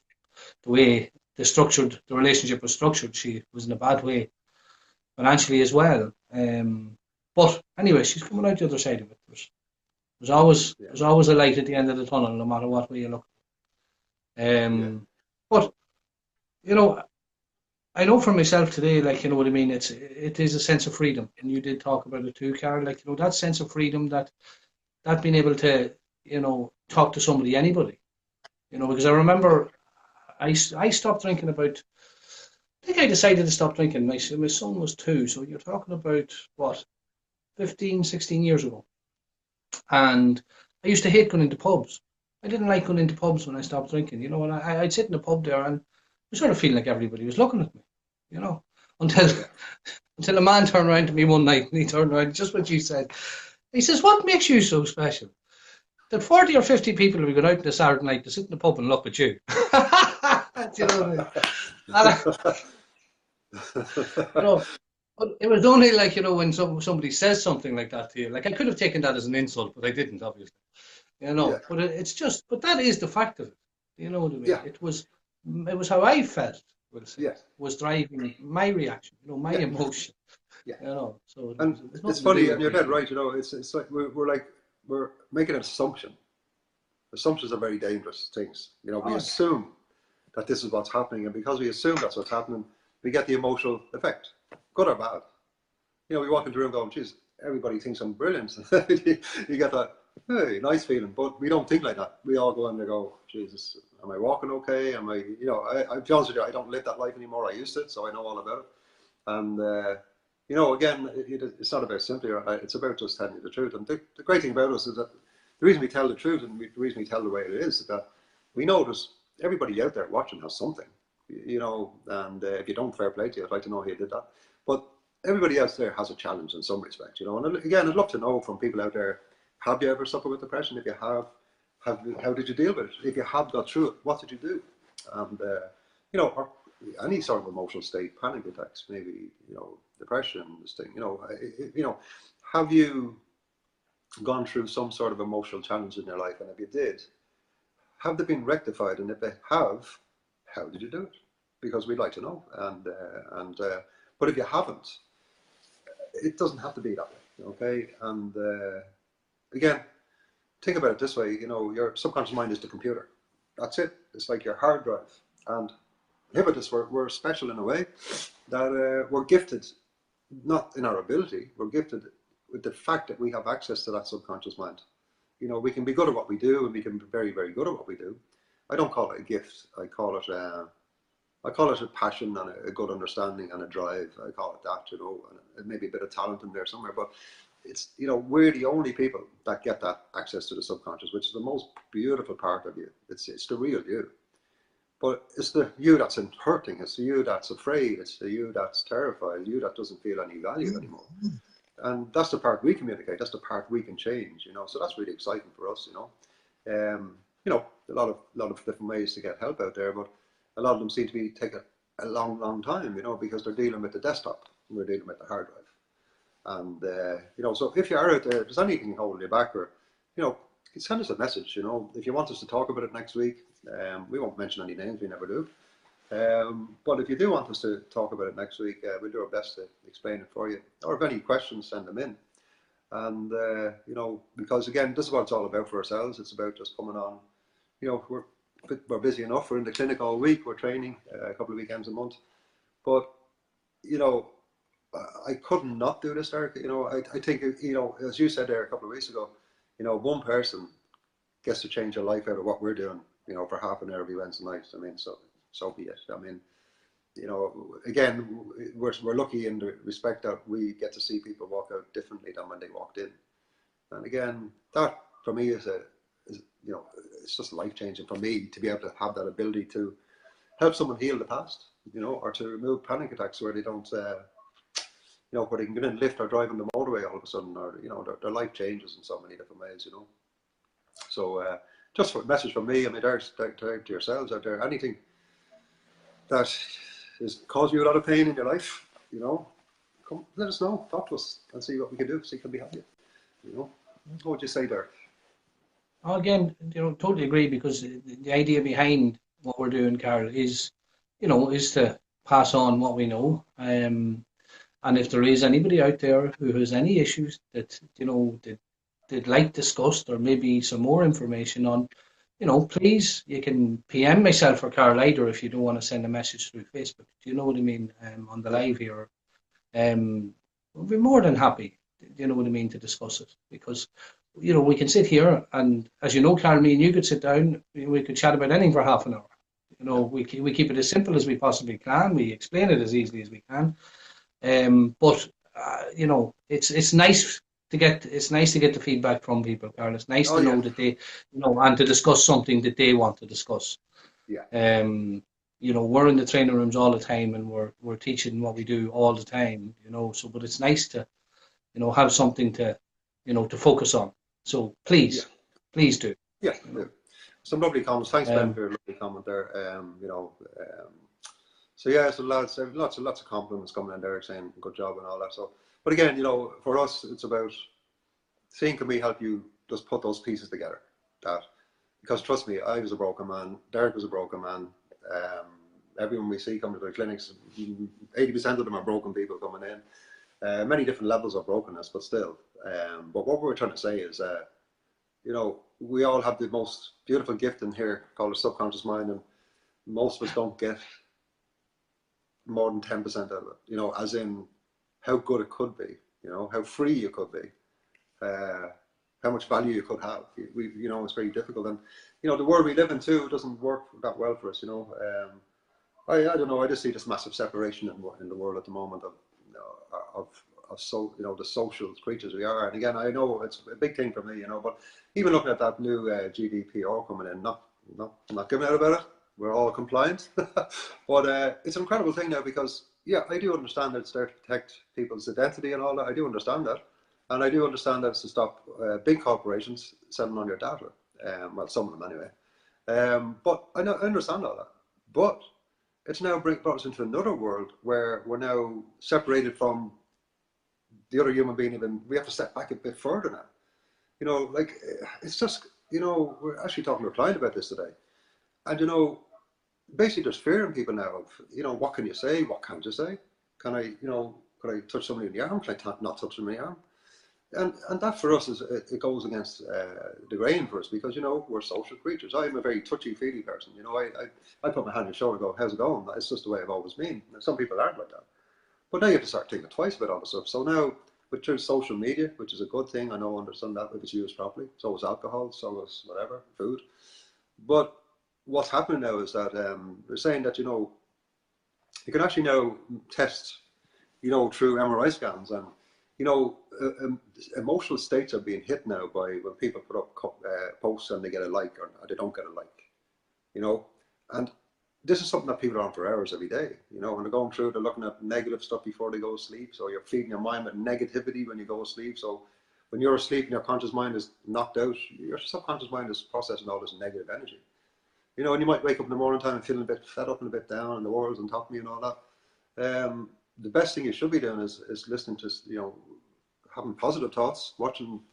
the way the relationship was structured, she was in a bad way financially as well. But anyway, she's coming out the other side of it. There's always a light at the end of the tunnel, no matter what way you look. But you know, I know for myself today, like, you know what I mean, it is a sense of freedom, and you did talk about it too, Karl. Like, you know, that sense of freedom, that being able to, you know, talk to somebody, anybody, you know, because I remember I stopped drinking about. I think I decided to stop drinking. My son was 2, so you're talking about what, 15, 16 years ago. And I used to hate going into pubs. I didn't like going into pubs when I stopped drinking, you know, and I'd sit in the pub there and I sort of feel like everybody was looking at me, you know, until a man turned around to me one night, and he turned around, just what you said. He says, "What makes you so special? That 40 or 50 people will go out on a Saturday night to sit in the pub and look at you." You know what I mean? You know, but it was only like, you know, when somebody says something like that to you, like, I could have taken that as an insult, but I didn't, obviously. You know, but it's just, but that is the fact of it. You know what I mean? Yeah. It was how I felt, we'll say, was driving my reaction, you know, my emotion. Yeah. You know, so it's funny, and you're dead right. You know, it's like we're making an assumption. Assumptions are very dangerous things. You know, we assume that this is what's happening, and because we assume that's what's happening, we get the emotional effect, good or bad. You know, we walk into a room going, "Geez, everybody thinks I'm brilliant." You get that, hey, nice feeling, but we don't think like that. We all go in there and go, "Jesus, am I walking okay? Am I?" You know, I'll be honest with you, I don't live that life anymore. I used to, so I know all about it. And you know, again, it's not about simply. It's about just telling you the truth. And the great thing about us is that the reason we tell the truth and the reason we tell the way it is that we know that everybody out there watching has something. You know, and if you don't, fair play to you. I'd like to know how you did that. But everybody else there has a challenge in some respect, you know. And again, I'd love to know from people out there, have you ever suffered with depression? If you have, how did you deal with it? If you have got through it, what did you do? And, you know, or any sort of emotional state, panic attacks, maybe, you know, depression, this thing, you know, have you gone through some sort of emotional challenge in your life? And if you did, have they been rectified? And if they have, how did you do it? Because we'd like to know. But if you haven't, it doesn't have to be that way, okay? And again, think about it this way, you know, your subconscious mind is the computer. That's it. It's like your hard drive. And hypnotists, we're special in a way that we're gifted, not in our ability, we're gifted with the fact that we have access to that subconscious mind. You know, we can be good at what we do, and we can be very, very good at what we do. I don't call it a gift. I call it a passion and a good understanding and a drive. I call it that, you know, and maybe a bit of talent in there somewhere. But it's, you know, we're the only people that get that access to the subconscious, which is the most beautiful part of you. It's the real you. But it's the you that's hurting. It's the you that's afraid. It's the you that's terrified. You that doesn't feel any value anymore. And that's the part we communicate. That's the part we can change. You know, so that's really exciting for us. You know, a lot of different ways to get help out there, but a lot of them seem to be taking a long, long time. You know, because they're dealing with the desktop. And we're dealing with the hard drive. And you know, so if you are out there, if there's anything holding you back, or you know, send us a message. You know, if you want us to talk about it next week. We won't mention any names, we never do. But if you do want us to talk about it next week, we'll do our best to explain it for you. Or if any questions, send them in. And, you know, because again, this is what it's all about for ourselves. It's about just coming on. You know, we're busy enough. We're in the clinic all week. We're training a couple of weekends a month. But, you know, I couldn't not do this, Eric. You know, I think, you know, as you said there a couple of weeks ago, you know, one person gets to change a life out of what we're doing. You know, for half an hour every Wednesday night. I mean, so be it. I mean, you know, again, we're lucky in the respect that we get to see people walk out differently than when they walked in. And again, that for me is you know, it's just life changing for me to be able to have that ability to help someone heal the past, you know, or to remove panic attacks where they don't, you know, where they can get in a lift or drive on the motorway all of a sudden, or, you know, their life changes in so many different ways, you know. So just for a message from me, I mean, there's to yourselves out there, anything that is causing you a lot of pain in your life, you know, come let us know, talk to us and see what we can do, see if we can be help you know. What would you say there? Again, you know, totally agree, because the idea behind what we're doing, Karl, is, you know, is to pass on what we know. And if there is anybody out there who has any issues that, you know, that they'd like discussed, or maybe some more information on, you know, please, you can PM myself or Karl either if you don't want to send a message through Facebook. Do you know what I mean? On the live here. We'll be more than happy, you know what I mean, to discuss it, because, you know, we can sit here and, as you know, Karl, me and you could sit down, we could chat about anything for half an hour. You know, we keep it as simple as we possibly can. We explain it as easily as we can. But you know, it's nice to get the feedback from people, Karl. It's nice to know that they, you know, and to discuss something that they want to discuss. Yeah. You know, we're in the training rooms all the time, and we're teaching what we do all the time. You know, so but it's nice to, you know, have something to, you know, to focus on. So please do. Yeah. Some lovely comments. Thanks, Ben, for your lovely comment there. You know, so yeah, so lads, lots of compliments coming in there saying good job and all that. So, but again, you know, for us, it's about seeing can we help you just put those pieces together. That, because trust me, I was a broken man. Derek was a broken man. Everyone we see coming to the clinics, 80% of them are broken people coming in. Many different levels of brokenness, but still. But what we're trying to say is, you know, we all have the most beautiful gift in here called the subconscious mind, and most of us don't get more than 10% out of it. You know, as in how good it could be. You know, how free you could be. How much value you could have. You know, it's very difficult, and you know, the world we live in too doesn't work that well for us. You know, I don't know. I just see this massive separation in the world at the moment of so, you know, the social creatures we are. And again, I know it's a big thing for me. You know, but even looking at that new GDPR coming in, not giving out about it. We're all compliant, but it's an incredible thing now, because yeah, I do understand that it's there to protect people's identity and all that. I do understand that. And I do understand that it's to stop big corporations selling on your data. Well, some of them anyway. But I understand all that. But it's now brought us into another world where we're now separated from the other human being. Even we have to step back a bit further now. You know, like, it's just, you know, we're actually talking to a client about this today. And, you know, basically there's fear in people now of, you know, what can you say? What can't you say? Can I, you know, could I touch somebody in the arm? Can I not touch them in the arm? And that for us is, it goes against the grain for us, because, you know, we're social creatures. I'm a very touchy-feely person. You know, I put my hand on your shoulder and go, how's it going? It's just the way I've always been. Some people aren't like that. But now you have to start thinking twice about all the stuff. So now, through social media, which is a good thing, I know, understand that if it's used properly. So is alcohol, so is whatever, food. But what's happening now is that they're saying that, you know, you can actually now test, you know, through MRI scans, and, you know, emotional states are being hit now by when people put up posts and they get a like, or they don't get a like, you know. And this is something that people are on for hours every day, you know, and they're going through, they're looking at negative stuff before they go to sleep. So you're feeding your mind with negativity when you go to sleep. So when you're asleep and your conscious mind is knocked out, your subconscious mind is processing all this negative energy. You know, and you might wake up in the morning time and feeling a bit fed up and a bit down, and the world's on top of me and all that. The best thing you should be doing is listening to, you know, having positive thoughts,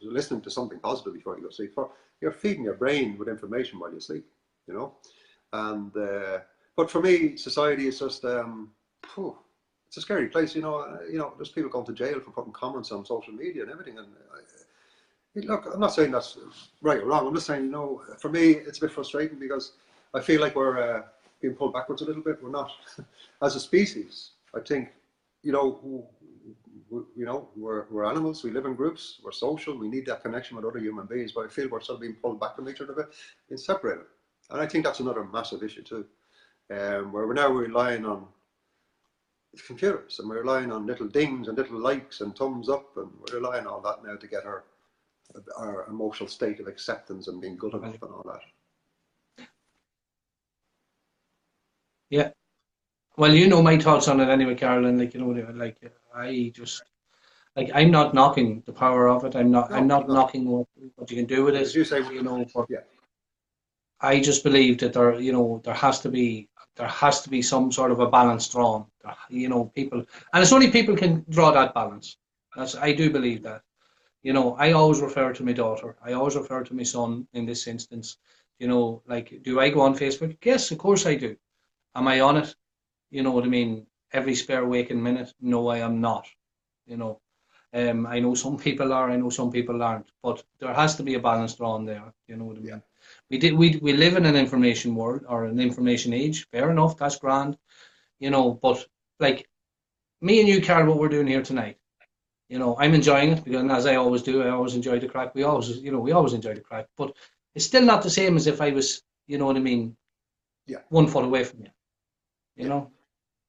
listening to something positive before you go to sleep. You're feeding your brain with information while you sleep, you know. And but for me, society is just it's a scary place, you know. There's people going to jail for putting comments on social media and everything. And look, I'm not saying that's right or wrong. I'm just saying, you know, for me, it's a bit frustrating, because I feel like we're being pulled backwards a little bit. We're not, as a species. I think, you know, we're animals. We live in groups. We're social. We need that connection with other human beings. But I feel we're sort of being pulled back from each other a bit, being separated. And I think that's another massive issue too, where we're now relying on computers, and we're relying on little dings and little likes and thumbs up, and we're relying on that now to get our our emotional state of acceptance and being good enough and all that. Yeah. Well, you know my thoughts on it anyway, Karl, and like, you know, like I just like, I'm not knocking the power of it. I'm not knocking what you can do with it. As you say, you know, but yeah. I just believe that there has to be some sort of a balance drawn. You know, people, and it's only people can draw that balance. I do believe that. You know, I always refer to my daughter. I always refer to my son in this instance. You know, like, do I go on Facebook? Yes, of course I do. Am I on it? You know what I mean? Every spare waking minute? No, I am not. You know, I know some people are. I know some people aren't. But there has to be a balance drawn there. You know what I mean? Yeah. We live in an information world or an information age. Fair enough. That's grand. You know, but like me and you, Karl, what we're doing here tonight. You know, I'm enjoying it because, as I always do, I always enjoy the crack. We always enjoy the crack. But it's still not the same as if I was, you know what I mean, 1 foot away from you. You know.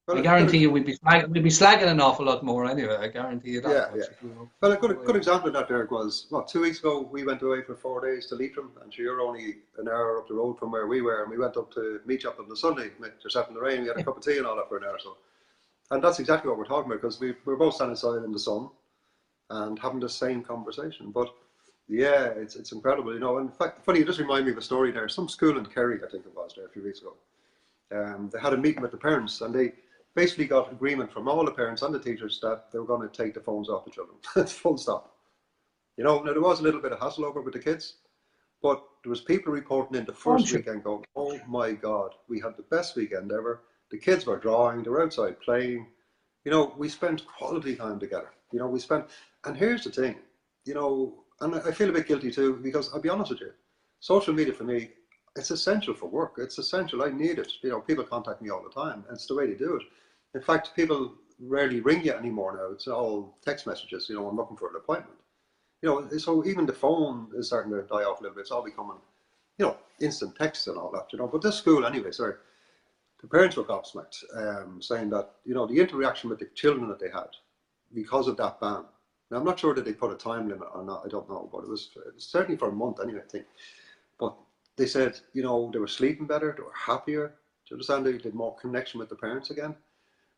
Well, I guarantee you we'd be slagging an awful lot more anyway. I guarantee you that. Yeah. Well, a good example of that, Derek, was 2 weeks ago we went away for 4 days to Leitrim, and you're only an hour up the road from where we were, and we went up to meet you up on the Sunday, yourself in the rain. We had a cup of tea and all that for an hour or so, and that's exactly what we're talking about, because we're both standing outside in the sun and having the same conversation. But yeah, it's incredible, you know. And funny, you just remind me of a story there. Some school in Kerry, I think it was, there a few weeks ago. They had a meeting with the parents, and they basically got agreement from all the parents and the teachers that they were going to take the phones off the children. Full stop. You know, now there was a little bit of hassle over with the kids, but there was people reporting in the first weekend going, oh my God, we had the best weekend ever. The kids were drawing, they were outside playing. You know, we spent quality time together. You know, and here's the thing, you know, and I feel a bit guilty too, because I'll be honest with you, social media for me, it's essential for work. It's essential. I need it. You know, people contact me all the time. It's the way to do it. In fact, people rarely ring you anymore now. It's all text messages. You know, I'm looking for an appointment. You know, so even the phone is starting to die off a little bit. It's all becoming, you know, instant text and all that. You know, but this school anyway. Sorry, the parents were gobsmacked, saying that, you know, the interaction with the children that they had because of that ban. Now, I'm not sure that they put a time limit or not. I don't know, but it was certainly for a month anyway, I think. But they said, you know, they were sleeping better, they were happier. Do you understand? They had more connection with the parents again.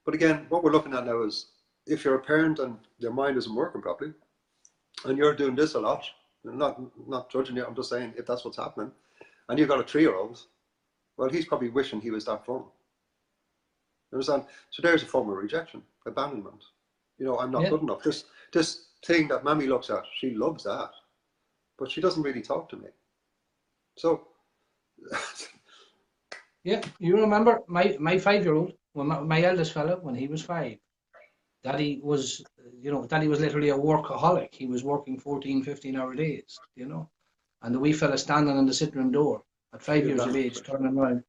But again, what we're looking at now is, if you're a parent and your mind isn't working properly, and you're doing this a lot, not judging you, I'm just saying if that's what's happening, and you've got a 3-year-old, well, he's probably wishing he was that phone. You understand? So there's a form of rejection, abandonment. You know, I'm not good enough. This thing that Mammy looks at, she loves that, but she doesn't really talk to me. So, yeah, you remember my 5-year-old, when my eldest fella, when he was 5, Daddy was literally a workaholic. He was working 14, 15-hour days, you know, and the wee fella standing in the sitting room door at 5 years of age, turning around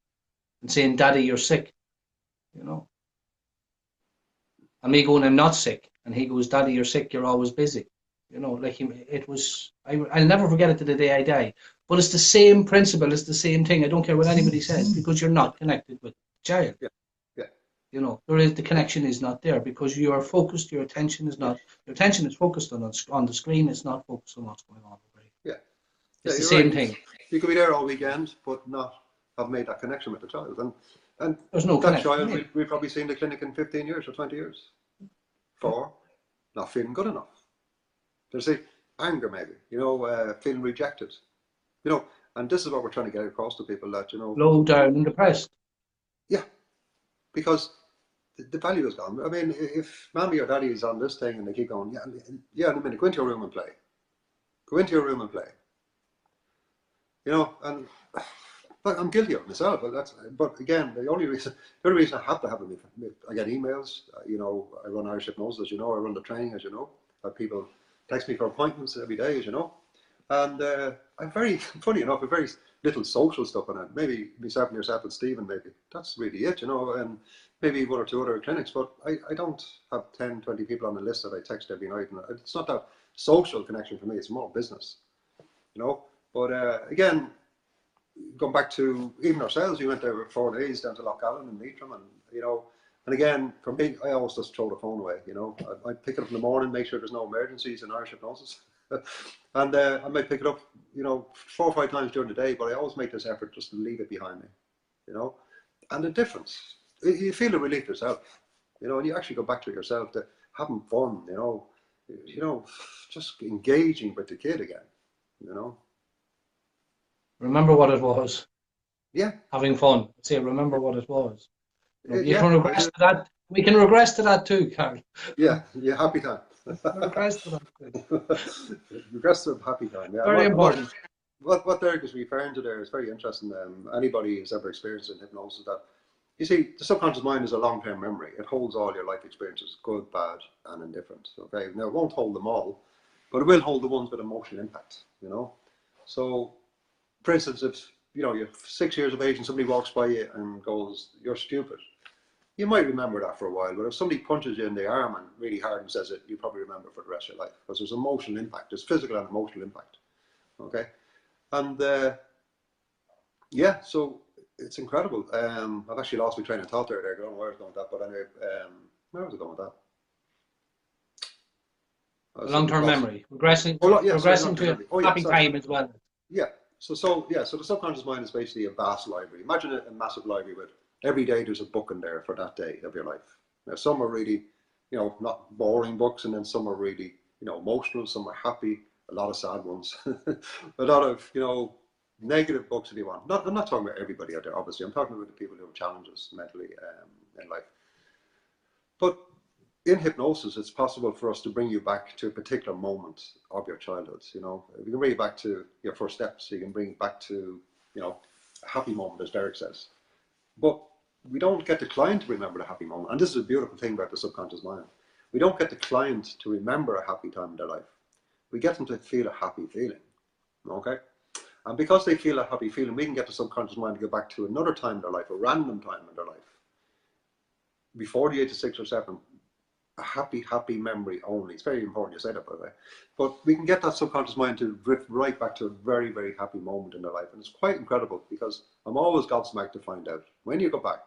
and saying, "Daddy, you're sick," you know, and me going, "I'm not sick," and he goes, "Daddy, you're sick. You're always busy." You know, like I'll never forget it to the day I die. But it's the same principle, it's the same thing. I don't care what anybody says, because you're not connected with the child. Yeah. You know, the connection is not there, because you are focused, your attention is focused on the screen, it's not focused on what's going on over here. Yeah. It's the same thing. You could be there all weekend, but not have made that connection with the child. And there's no that child, we've probably seen the clinic in 15 years or 20 years. For not feeling good enough. There's anger maybe, you know, feeling rejected. You know, and this is what we're trying to get across to people, that, you know, low down and depressed. Yeah, because the value is gone. I mean, if Mammy or Daddy is on this thing and they keep going, in a minute, go into your room and play. Go into your room and play. You know, and I'm guilty of it myself. But again, the only reason I have to have it, I get emails. You know, I run Irish Hypnosis, as you know. I run the training, as you know. People text me for appointments every day, as you know. And I'm funny enough, a very little social stuff on it. Maybe myself and yourself and Stephen, maybe. That's really it, you know, and maybe 1 or 2 other clinics. But I don't have 10, 20 people on the list that I text every night. And it's not that social connection for me, it's more business, you know. But again, going back to even ourselves, we went there for 4 days down to Lochgallen and Leitrim, and, you know, and again, for me, I always just throw the phone away, you know. I pick it up in the morning, make sure there's no emergencies in Irish Hypnosis. And I might pick it up, 4 or 5 times during the day, but I always make this effort just to leave it behind me, And the difference, you feel the relief yourself, and you actually go back to yourself, to having fun, just engaging with the kid again, Remember what it was. Yeah. Having fun. Say, remember what it was. You Yeah, can regress to that. We can regress to that too, Karl. Yeah, happy time. Regress to that too. Regress to a happy time, yeah. Very important. What Derek is referring to there is very interesting. Anybody who's ever experienced in hypnosis, that you see, the subconscious mind is a long-term memory. It holds all your life experiences, good, bad, and indifferent. Okay, now it won't hold them all, but it will hold the ones with emotional impact. So, for instance, if you're 6 years of age and somebody walks by you and goes, "You're stupid," you might remember that for a while. But if somebody punches you in the arm and really hard and says it, you probably remember for the rest of your life, because there's emotional impact. There's physical and emotional impact. Okay. And so it's incredible. I've actually lost my train of thought there. I don't know where I was going with that, but anyway, where was I going with that? Long-term memory, regressing to happy time as well. Yeah. So the subconscious mind is basically a vast library. Imagine a massive library with every day there's a book in there for that day of your life. Now some are really, not boring books, and then some are really, emotional. Some are happy. A lot of sad ones, a lot of, negative books if you want. I'm not talking about everybody out there, obviously. I'm talking about the people who have challenges mentally in life. But in hypnosis, it's possible for us to bring you back to a particular moment of your childhood. You can bring you back to your first steps. You can bring it back to, a happy moment, as Derek says. But we don't get the client to remember the happy moment. And this is a beautiful thing about the subconscious mind. We don't get the client to remember a happy time in their life. We get them to feel a happy feeling, okay? And because they feel a happy feeling, we can get the subconscious mind to go back to another time in their life, a random time in their life, before the age of 6 or 7, a happy memory only. It's very important you say that, by the way. But we can get that subconscious mind to drift right back to a very, very happy moment in their life. And it's quite incredible, because I'm always gobsmacked to find out, when you go back,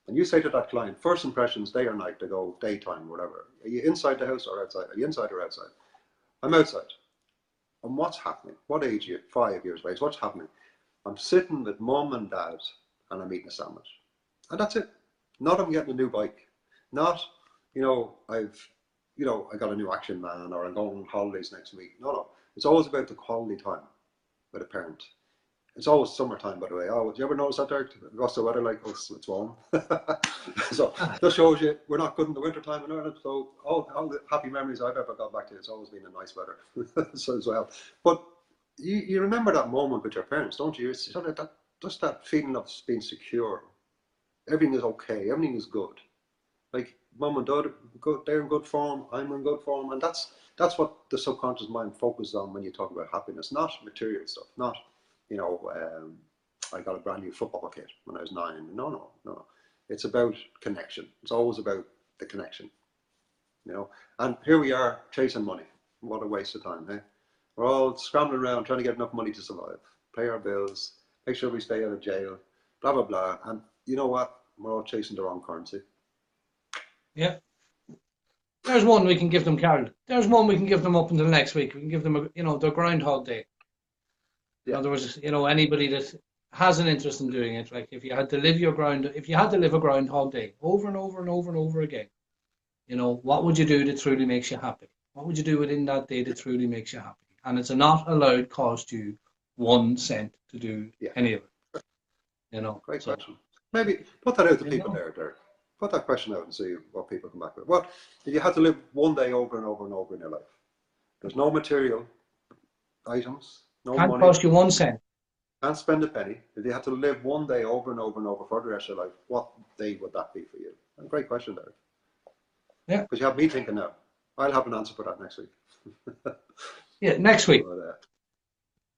and you say to that client, first impressions, day or night, they go daytime, whatever. Are you inside the house or outside? Are you inside or outside? I'm outside. And what's happening? What age are you? 5 years of age. What's happening? I'm sitting with mum and dad and I'm eating a sandwich. And that's it. Not I'm getting a new bike. Not, I got a new Action Man, or I'm going on holidays next week. No. It's always about the quality time with a parent. It's always summertime, by the way. Oh, do you ever notice that, Derek? What's the weather like? Oh, it's warm. So that shows you we're not good in the winter time in Ireland. So all the happy memories I've ever got back to, it's always been a nice weather so as well. But you remember that moment with your parents, don't you? It's sort of just that feeling of being secure. Everything is okay. Everything is good. Like mum and dad, they're in good form. I'm in good form, and that's what the subconscious mind focuses on when you talk about happiness, not material stuff, not. I got a brand new football kit when I was 9. No. It's about connection. It's always about the connection, And here we are chasing money. What a waste of time, eh? We're all scrambling around trying to get enough money to survive, pay our bills, make sure we stay out of jail, blah, blah, blah. And you know what? We're all chasing the wrong currency. Yeah. There's one we can give them, Karl. There's one we can give them up until next week. We can give them, their Groundhog Day. In other words, anybody that has an interest in doing it, like if you had to live a Groundhog Day over and over and over and over again, what would you do that truly makes you happy? What would you do within that day that truly makes you happy? And it's not allowed cost you 1 cent to do any of it. Great question. Maybe put that out to people there, Derek. Put that question out and see what people come back with. What if you had to live one day over and over and over in your life? There's no material items. No Can't money. Cost you 1 cent. Can't spend a penny. If you had to live one day over and over and over for the rest of your life, what day would that be for you? A great question, Derek. Yeah. Because you have me thinking now. I'll have an answer for that next week. Yeah, next week. But,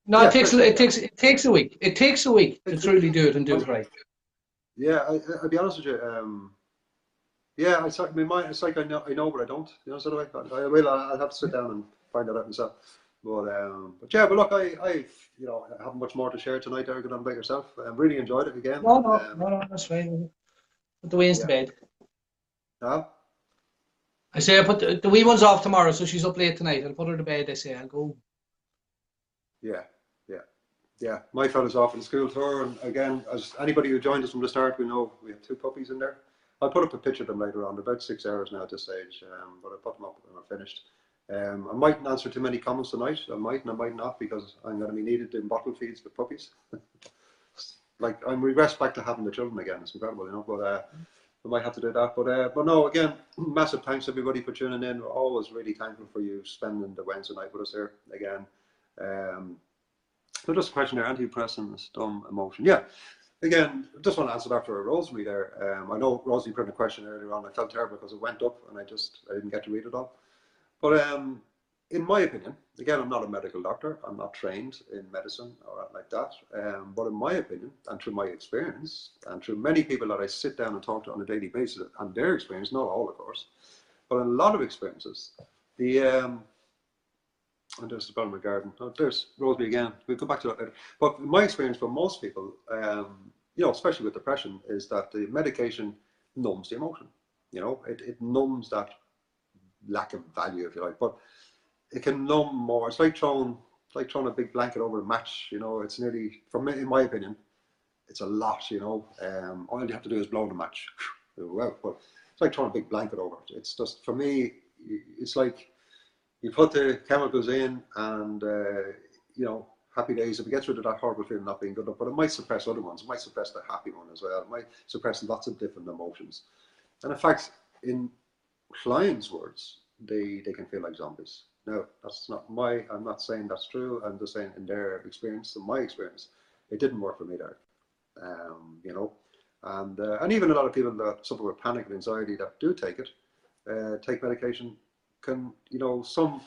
no, it takes a week. It takes a week to truly do it and do it right. Yeah, I'll be honest with you. Yeah, it's like my mind. It's like I know, but I don't. Sort of way. I will. I'll have to sit down and find that out myself. But look, I haven't much more to share tonight, Derek, than about yourself. I really enjoyed it again. No, that's fine. Put the way into bed. Huh? I say I put the wee one's off tomorrow, so she's up late tonight. I'll put her to bed. I say I'll go. Yeah, yeah, yeah. My fella's off on school tour, and again, as anybody who joined us from the start, we know we have 2 puppies in there. I'll put up a picture of them later on. They're about 6 hours now at this stage, but I'll put them up when we're finished. I mightn't answer too many comments tonight. I might and I might not, because I'm going to be needed in bottle feeds with puppies. Like, I'm regressed back to having the children again. It's incredible, you know, but I might have to do that. But no, again, massive thanks everybody for tuning in. We're always really thankful for you spending the Wednesday night with us here again. So just a question there, antidepressants, dumb emotion. Yeah, again, just want to answer that for Rosemary there. I know Rosemary put in a question earlier on. I felt terrible because it went up and I didn't get to read it all. But in my opinion, again, I'm not a medical doctor. I'm not trained in medicine or anything like that. But in my opinion, and through my experience, and through many people that I sit down and talk to on a daily basis, and their experience, not all, of course, but in a lot of experiences, and there's the bottom of my garden. Oh, there's Rosemary again. We'll come back to that later. But in my experience, for most people, you know, especially with depression, is that the medication numbs the emotion. You know, it numbs that lack of value, if you like, but it can numb more. It's like throwing a big blanket over a match. You know, it's nearly, for me, in my opinion, it's a lot. You know, all you have to do is blow the match. Well, but it's like throwing a big blanket over it. It's just, for me, it's like you put the chemicals in, and you know, happy days. If it gets rid of that horrible feeling not being good enough, but it might suppress other ones. It might suppress the happy one as well. It might suppress lots of different emotions. And in fact, in clients' words, they can feel like zombies. No, that's not I'm not saying that's true. I'm just saying in their experience, in my experience, it didn't work for me there. You know, and even a lot of people that suffer with panic and anxiety that do take medication, can, you know, some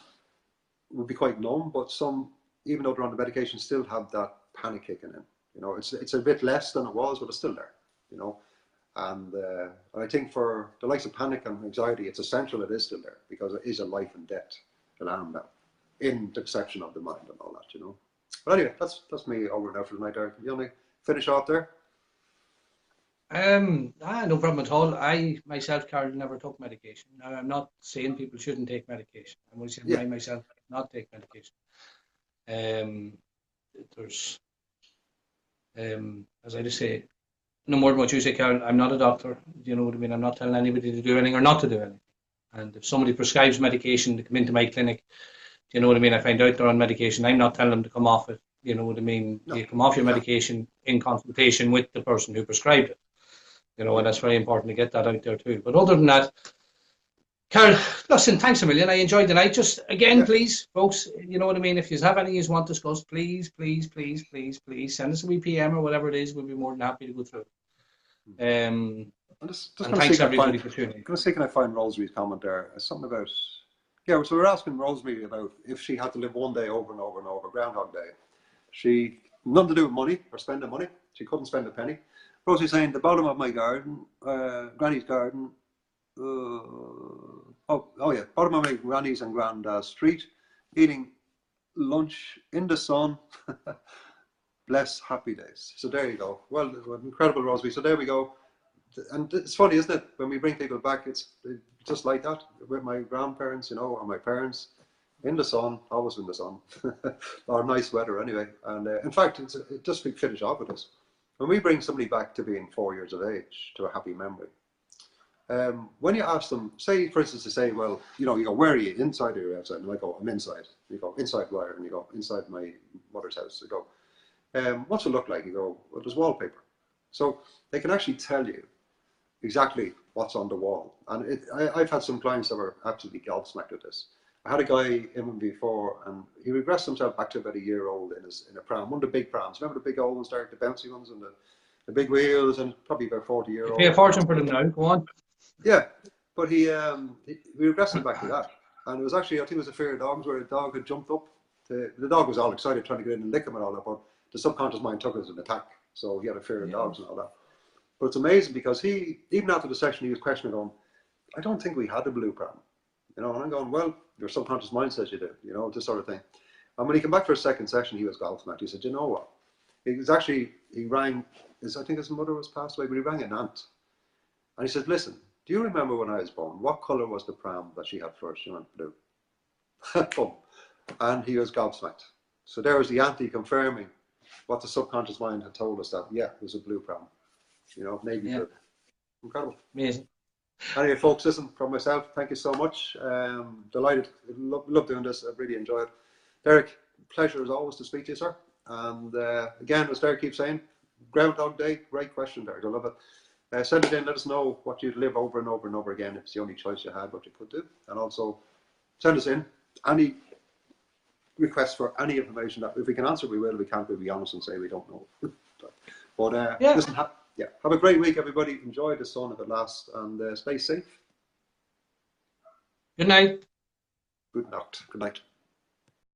would be quite numb, but some, even though they're on the medication, still have that panic kicking in. You know, it's a bit less than it was, but it's still there. You know. And I think for the likes of panic and anxiety, it's essential it is still there, because it is a life and death alarm bell in the perception of the mind and all that, you know. But anyway, that's me over now for tonight. You want to finish off there? No problem at all. I myself, Karl, never took medication. Now, I'm not saying people shouldn't take medication. I'm only saying I myself not take medication. There's, as I just say, no more than what you say, Karl. I'm not a doctor. You know what I mean? I'm not telling anybody to do anything or not to do anything. And if somebody prescribes medication to come into my clinic, you know what I mean? I find out they're on medication. I'm not telling them to come off it. You know what I mean? No. You come off your medication in consultation with the person who prescribed it. You know, and that's very important to get that out there too. But other than that, Karl, listen, thanks a million. I enjoyed the night. Just again, please, folks, you know what I mean? If you have anything you want discussed, please send us a wee PM or whatever it is. We'll be more than happy to go through. And thanks everybody for tuning in. I'm going to see, can I find Rosemary's comment there? Something about, yeah, so we're asking Rosemary about if she had to live one day over and over and over, Groundhog Day. She, nothing to do with money or spending money. She couldn't spend a penny. Rosie's saying, the bottom of my garden, Granny's garden, bottom of my Granny's and Grandad's street, eating lunch in the sun. Bless happy days. So there you go. Well, incredible, Rosemary. So there we go. And it's funny, isn't it? When we bring people back, it's just like that. With my grandparents, you know, or my parents, in the sun, always in the sun, or nice weather anyway. And in fact, just to finish off with this, when we bring somebody back to being 4 years of age, to a happy memory, when you ask them, say, for instance, to say, well, you know, you go, where are you, inside or outside? And I go, I'm inside. You go, inside where? And you go, inside my mother's house. You go, what's it look like? You go, well, there's wallpaper. So they can actually tell you exactly what's on the wall. And I've had some clients that were absolutely gobsmacked at this. I had a guy in before, and he regressed himself back to about a year old in a pram, one of the big prams. Remember the big old ones there, the bouncy ones, and the big wheels, and probably about 40-year-old. Pay a fortune for them now. Go on. Yeah, but we regressed him back to that, and it was actually, I think it was a fear of dogs, where a dog had jumped up. The dog was all excited, trying to get in and lick him and all that, but the subconscious mind took it as an attack, so he had a fear of dogs and all that. But it's amazing because he, even after the session, he was questioning, going, I don't think we had a blue pram. You know, and I'm going, well, your subconscious mind says you do, you know, this sort of thing. And when he came back for a second session, he was gobsmacked. He said, you know what? He rang, I think his mother was passed away, but he rang an aunt. And he said, listen, do you remember when I was born, what colour was the pram that she had first? She went, blue. Boom. And he was gobsmacked. So there was the auntie confirming what the subconscious mind had told us, that, yeah, it was a blue pram. You know, navy blue. Incredible. Amazing. Anyway, folks, listen, from myself, thank you so much. Delighted. Love doing this. I really enjoyed it. Derek, pleasure as always to speak to you, sir. And again, as Derek keeps saying, Groundhog Day, great question, Derek. I love it. Send it in, let us know what you'd live over and over and over again if it's the only choice you had, what you could do. And also send us in any requests for any information that if we can answer, we will. If we can't, we'll be honest and say we don't know. But listen, have a great week, everybody. Enjoy the sun if it lasts, and stay safe. Good night. Good night. Good night.